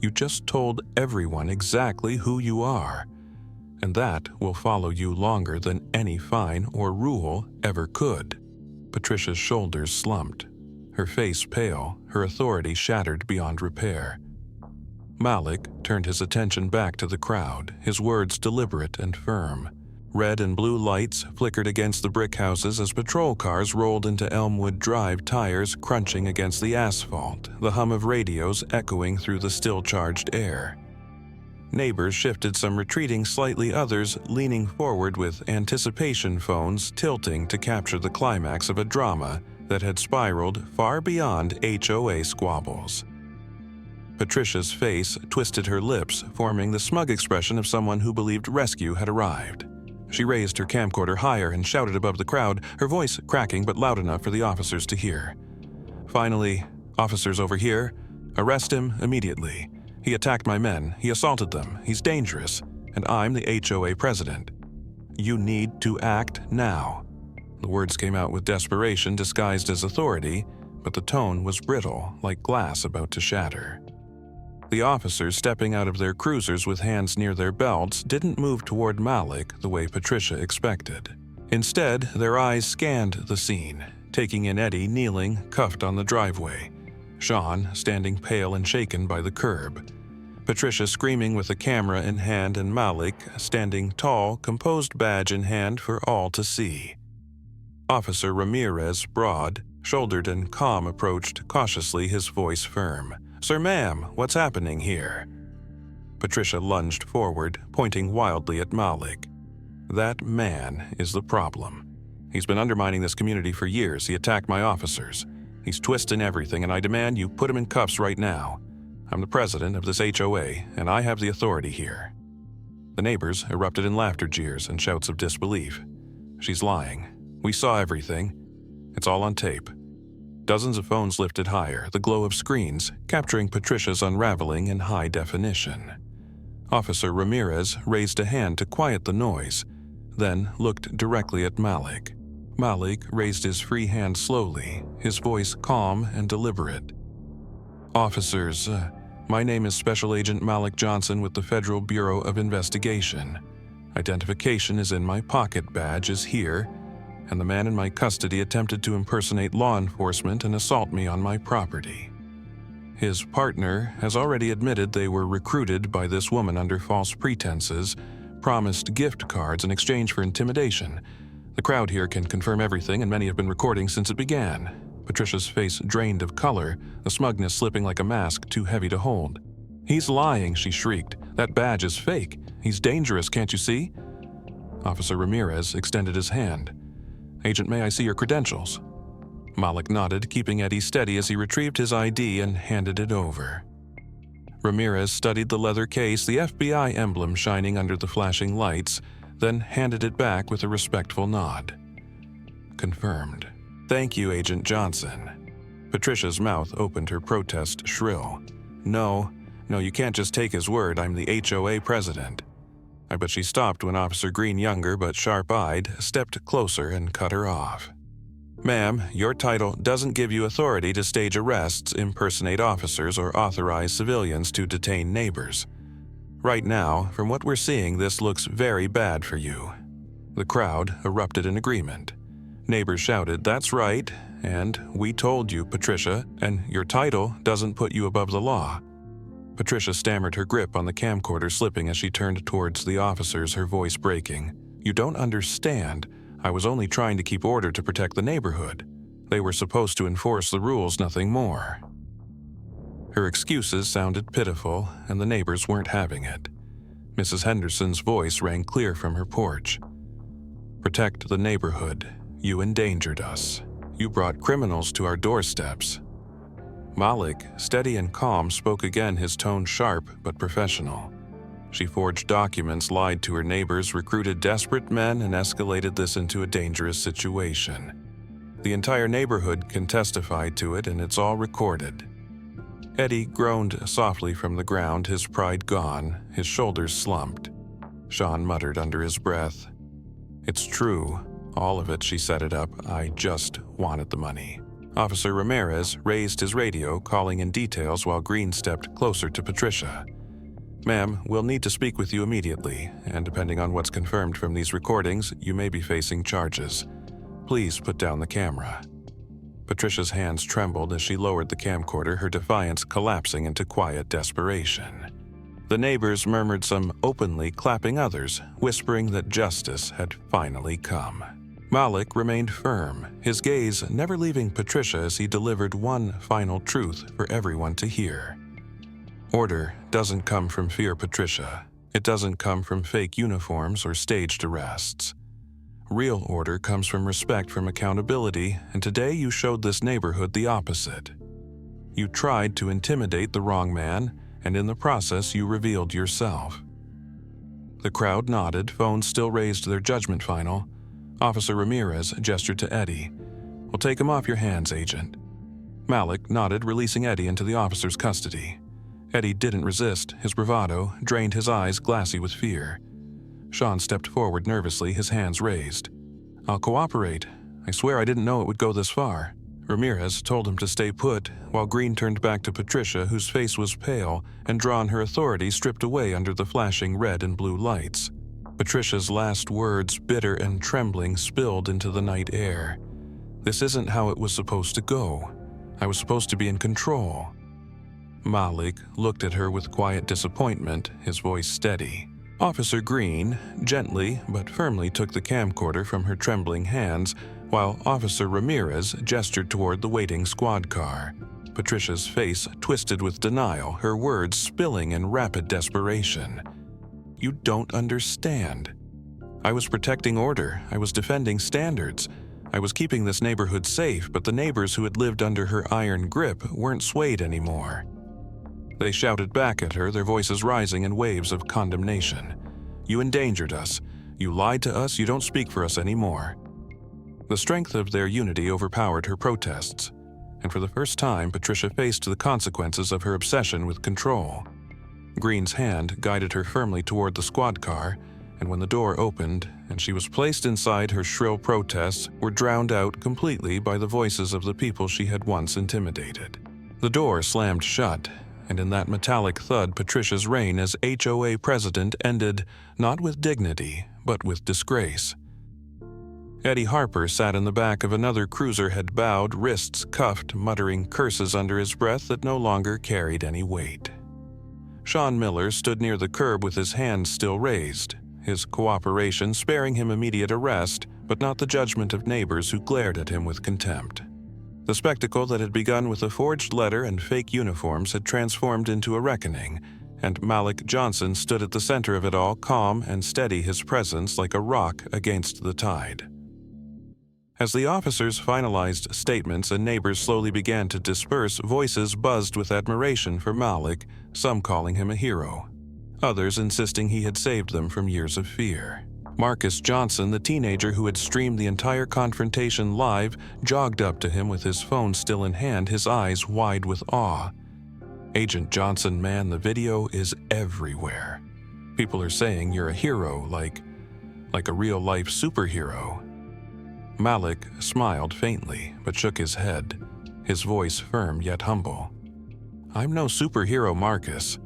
"You just told everyone exactly who you are, and that will follow you longer than any fine or rule ever could." Patricia's shoulders slumped, her face pale, her authority shattered beyond repair. Malik turned his attention back to the crowd, his words deliberate and firm. Red and blue lights flickered against the brick houses as patrol cars rolled into Elmwood Drive, tires crunching against the asphalt, the hum of radios echoing through the still-charged air. Neighbors shifted, some retreating slightly, others leaning forward with anticipation phones tilting to capture the climax of a drama that had spiraled far beyond HOA squabbles. Patricia's face twisted, her lips forming the smug expression of someone who believed rescue had arrived. She raised her camcorder higher and shouted above the crowd, her voice cracking but loud enough for the officers to hear. "Finally, officers over here, arrest him immediately. He attacked my men, he assaulted them, he's dangerous, and I'm the HOA president. You need to act now." The words came out with desperation disguised as authority, but the tone was brittle, like glass about to shatter. The officers, stepping out of their cruisers with hands near their belts, didn't move toward Malik the way Patricia expected. Instead, their eyes scanned the scene, taking in Eddie kneeling, cuffed on the driveway, Sean standing pale and shaken by the curb, Patricia screaming with a camera in hand, and Malik standing tall, composed, badge in hand for all to see. Officer Ramirez, broad-shouldered and calm, approached cautiously, his voice firm. "Sir, ma'am, what's happening here?" Patricia lunged forward, pointing wildly at Malik. "That man is the problem. He's been undermining this community for years. He attacked my officers. He's twisting everything, and I demand you put him in cuffs right now. I'm the president of this HOA, and I have the authority here." The neighbors erupted in laughter, jeers, and shouts of disbelief. "She's lying. We saw everything. It's all on tape." Dozens of phones lifted higher, the glow of screens capturing Patricia's unraveling in high definition. Officer Ramirez raised a hand to quiet the noise, then looked directly at Malik. Malik raised his free hand slowly, his voice calm and deliberate. "Officers, my name is Special Agent Malik Johnson with the Federal Bureau of Investigation. Identification is in my pocket, badge is here, and the man in my custody attempted to impersonate law enforcement and assault me on my property. His partner has already admitted they were recruited by this woman under false pretenses, promised gift cards in exchange for intimidation, The crowd here can confirm everything, and many have been recording since it began. Patricia's face drained of color, the smugness slipping like a mask too heavy to hold. "He's lying," she shrieked. "That badge is fake. He's dangerous, can't you see?" Officer Ramirez extended his hand. "Agent, may I see your credentials?" Malik nodded, keeping Eddie steady as he retrieved his ID and handed it over. Ramirez studied the leather case, the FBI emblem shining under the flashing lights, then handed it back with a respectful nod. "Confirmed. Thank you, Agent Johnson." Patricia's mouth opened, her protest shrill. No, you can't just take his word. I'm the HOA president." But she stopped when Officer Green, younger but sharp-eyed, stepped closer and cut her off. "Ma'am, your title doesn't give you authority to stage arrests, impersonate officers, or authorize civilians to detain neighbors. Right now, from what we're seeing, this looks very bad for you." The crowd erupted in agreement. Neighbors shouted, "That's right," and "We told you, Patricia, and your title doesn't put you above the law." Patricia stammered, her grip on the camcorder slipping as she turned towards the officers, her voice breaking. "You don't understand. I was only trying to keep order to protect the neighborhood. They were supposed to enforce the rules, nothing more." Her excuses sounded pitiful, and the neighbors weren't having it. Mrs. Henderson's voice rang clear from her porch. "Protect the neighborhood. You endangered us. You brought criminals to our doorsteps." Malik, steady and calm, spoke again, his tone sharp but professional. She forged documents, lied to her neighbors, recruited desperate men, and escalated this into a dangerous situation. The entire neighborhood can testify to it, and it's all recorded. Eddie groaned softly from the ground, his pride gone, his shoulders slumped. Sean muttered under his breath. "It's true. All of it," she set it up. "I just wanted the money." Officer Ramirez raised his radio, calling in details while Green stepped closer to Patricia. "Ma'am, we'll need to speak with you immediately, and depending on what's confirmed from these recordings, you may be facing charges. Please put down the camera." Patricia's hands trembled as she lowered the camcorder, her defiance collapsing into quiet desperation. The neighbors murmured some openly, clapping others, whispering that justice had finally come. Malik remained firm, his gaze never leaving Patricia as he delivered one final truth for everyone to hear. Order doesn't come from fear, Patricia. It doesn't come from fake uniforms or staged arrests. Real order comes from respect, from accountability, and today you showed this neighborhood the opposite. You tried to intimidate the wrong man, and in the process you revealed yourself. The crowd nodded, phones still raised their judgment final. Officer Ramirez gestured to Eddie. "We'll take him off your hands, Agent." Malik nodded, releasing Eddie into the officer's custody. Eddie didn't resist, his bravado drained his eyes glassy with fear. Sean stepped forward nervously, his hands raised. "I'll cooperate. I swear I didn't know it would go this far." Ramirez told him to stay put, while Green turned back to Patricia, whose face was pale and drawn, her authority stripped away under the flashing red and blue lights. Patricia's last words, bitter and trembling, spilled into the night air. "This isn't how it was supposed to go. I was supposed to be in control." Malik looked at her with quiet disappointment, his voice steady. Officer Green gently but firmly took the camcorder from her trembling hands, while Officer Ramirez gestured toward the waiting squad car. Patricia's face twisted with denial, her words spilling in rapid desperation. "You don't understand. I was protecting order. I was defending standards. I was keeping this neighborhood safe, but the neighbors who had lived under her iron grip weren't swayed anymore." They shouted back at her, their voices rising in waves of condemnation. "You endangered us. You lied to us. You don't speak for us anymore." The strength of their unity overpowered her protests, and for the first time, Patricia faced the consequences of her obsession with control. Green's hand guided her firmly toward the squad car, and when the door opened and she was placed inside, her shrill protests were drowned out completely by the voices of the people she had once intimidated. The door slammed shut, and in that metallic thud, Patricia's reign as HOA president ended not with dignity, but with disgrace. Eddie Harper sat in the back of another cruiser, head bowed, wrists cuffed, muttering curses under his breath that no longer carried any weight. Sean Miller stood near the curb with his hands still raised, his cooperation sparing him immediate arrest, but not the judgment of neighbors who glared at him with contempt. The spectacle that had begun with a forged letter and fake uniforms had transformed into a reckoning, and Malik Johnson stood at the center of it all, calm and steady, his presence like a rock against the tide. As the officers finalized statements and neighbors slowly began to disperse, voices buzzed with admiration for Malik, some calling him a hero, others insisting he had saved them from years of fear. Marcus Johnson, the teenager who had streamed the entire confrontation live, jogged up to him with his phone still in hand, his eyes wide with awe. "Agent Johnson, man, the video is everywhere. People are saying you're a hero, like a real-life superhero." Malik smiled faintly, but shook his head, his voice firm yet humble. "I'm no superhero, Marcus.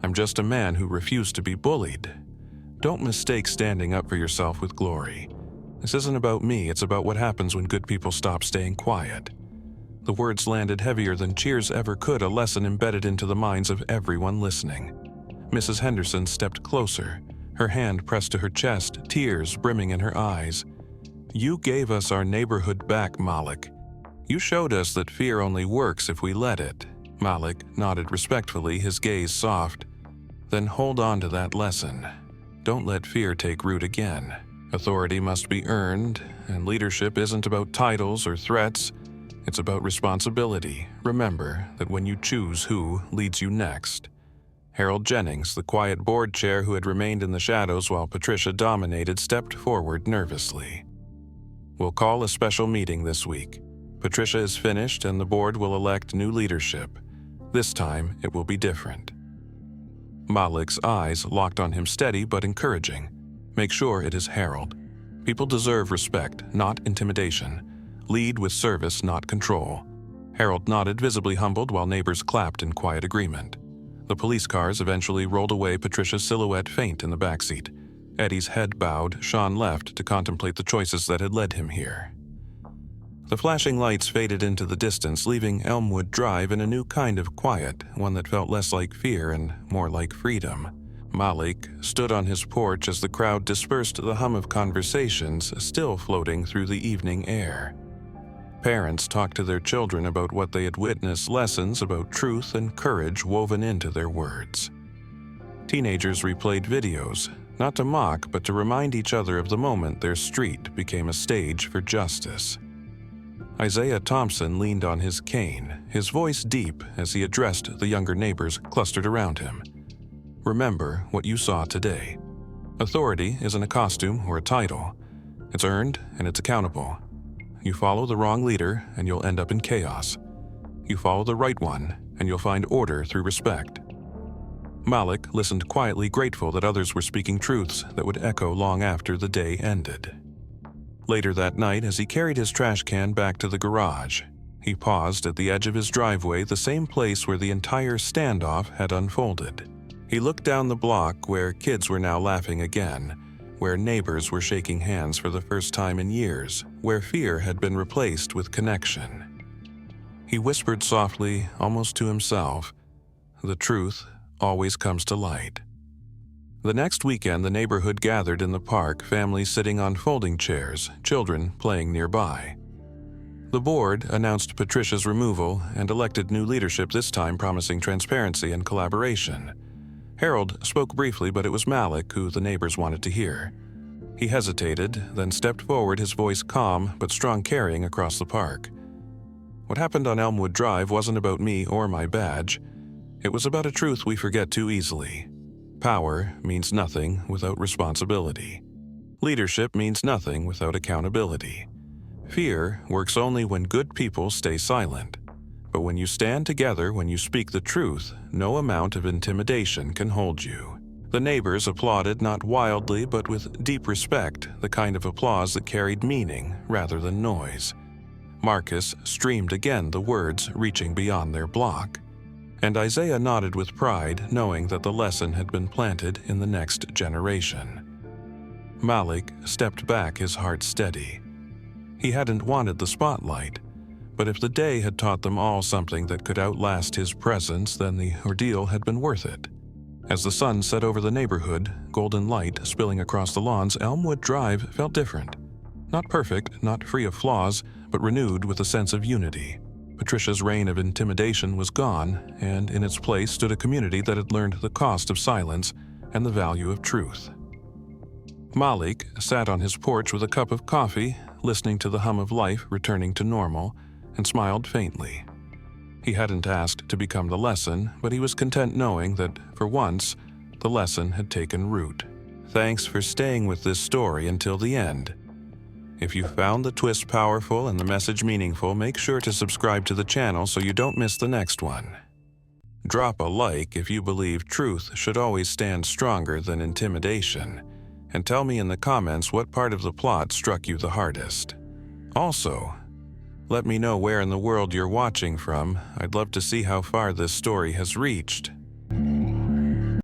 I'm just a man who refused to be bullied. Don't mistake standing up for yourself with glory. This isn't about me, it's about what happens when good people stop staying quiet." The words landed heavier than cheers ever could, a lesson embedded into the minds of everyone listening. Mrs. Henderson stepped closer, her hand pressed to her chest, tears brimming in her eyes. "You gave us our neighborhood back, Malik. You showed us that fear only works if we let it." Malik nodded respectfully, his gaze soft. "Then hold on to that lesson. Don't let fear take root again. Authority must be earned, and leadership isn't about titles or threats. It's about responsibility. Remember that when you choose who leads you next." Harold Jennings, the quiet board chair who had remained in the shadows while Patricia dominated, stepped forward nervously. "We'll call a special meeting this week. Patricia is finished and the board will elect new leadership. This time it will be different." Malik's eyes locked on him, steady but encouraging. "Make sure it is Harold. People deserve respect, not intimidation. Lead with service, not control." Harold nodded, visibly humbled, while neighbors clapped in quiet agreement. The police cars eventually rolled away, Patricia's silhouette faint in the backseat. Eddie's head bowed, Sean left to contemplate the choices that had led him here. The flashing lights faded into the distance, leaving Elmwood Drive in a new kind of quiet, one that felt less like fear and more like freedom. Malik stood on his porch as the crowd dispersed, the hum of conversations still floating through the evening air. Parents talked to their children about what they had witnessed, lessons about truth and courage woven into their words. Teenagers replayed videos, not to mock, but to remind each other of the moment their street became a stage for justice. Isaiah Thompson leaned on his cane, his voice deep as he addressed the younger neighbors clustered around him. "Remember what you saw today. Authority isn't a costume or a title. It's earned and it's accountable. You follow the wrong leader and you'll end up in chaos. You follow the right one and you'll find order through respect." Malik listened quietly, grateful that others were speaking truths that would echo long after the day ended. Later that night, as he carried his trash can back to the garage, he paused at the edge of his driveway, the same place where the entire standoff had unfolded. He looked down the block where kids were now laughing again, where neighbors were shaking hands for the first time in years, where fear had been replaced with connection. He whispered softly, almost to himself, "The truth always comes to light." The next weekend, the neighborhood gathered in the park, families sitting on folding chairs, children playing nearby. The board announced Patricia's removal and elected new leadership, this time promising transparency and collaboration. Harold spoke briefly, but it was Malik who the neighbors wanted to hear. He hesitated, then stepped forward, his voice calm but strong, carrying across the park. "What happened on Elmwood Drive wasn't about me or my badge. It was about a truth we forget too easily. Power means nothing without responsibility. Leadership means nothing without accountability. Fear works only when good people stay silent. But when you stand together, when you speak the truth, no amount of intimidation can hold you." The neighbors applauded, not wildly but with deep respect, the kind of applause that carried meaning rather than noise. Marcus streamed again, the words reaching beyond their block. And Isaiah nodded with pride, knowing that the lesson had been planted in the next generation. Malik stepped back, his heart steady. He hadn't wanted the spotlight, but if the day had taught them all something that could outlast his presence, then the ordeal had been worth it. As the sun set over the neighborhood, golden light spilling across the lawns, Elmwood Drive felt different. Not perfect, not free of flaws, but renewed with a sense of unity. Patricia's reign of intimidation was gone, and in its place stood a community that had learned the cost of silence and the value of truth. Malik sat on his porch with a cup of coffee, listening to the hum of life returning to normal, and smiled faintly. He hadn't asked to become the lesson, but he was content knowing that, for once, the lesson had taken root. Thanks for staying with this story until the end. If you found the twist powerful and the message meaningful, make sure to subscribe to the channel so you don't miss the next one. Drop a like if you believe truth should always stand stronger than intimidation, and tell me in the comments what part of the plot struck you the hardest. Also, let me know where in the world you're watching from. I'd love to see how far this story has reached.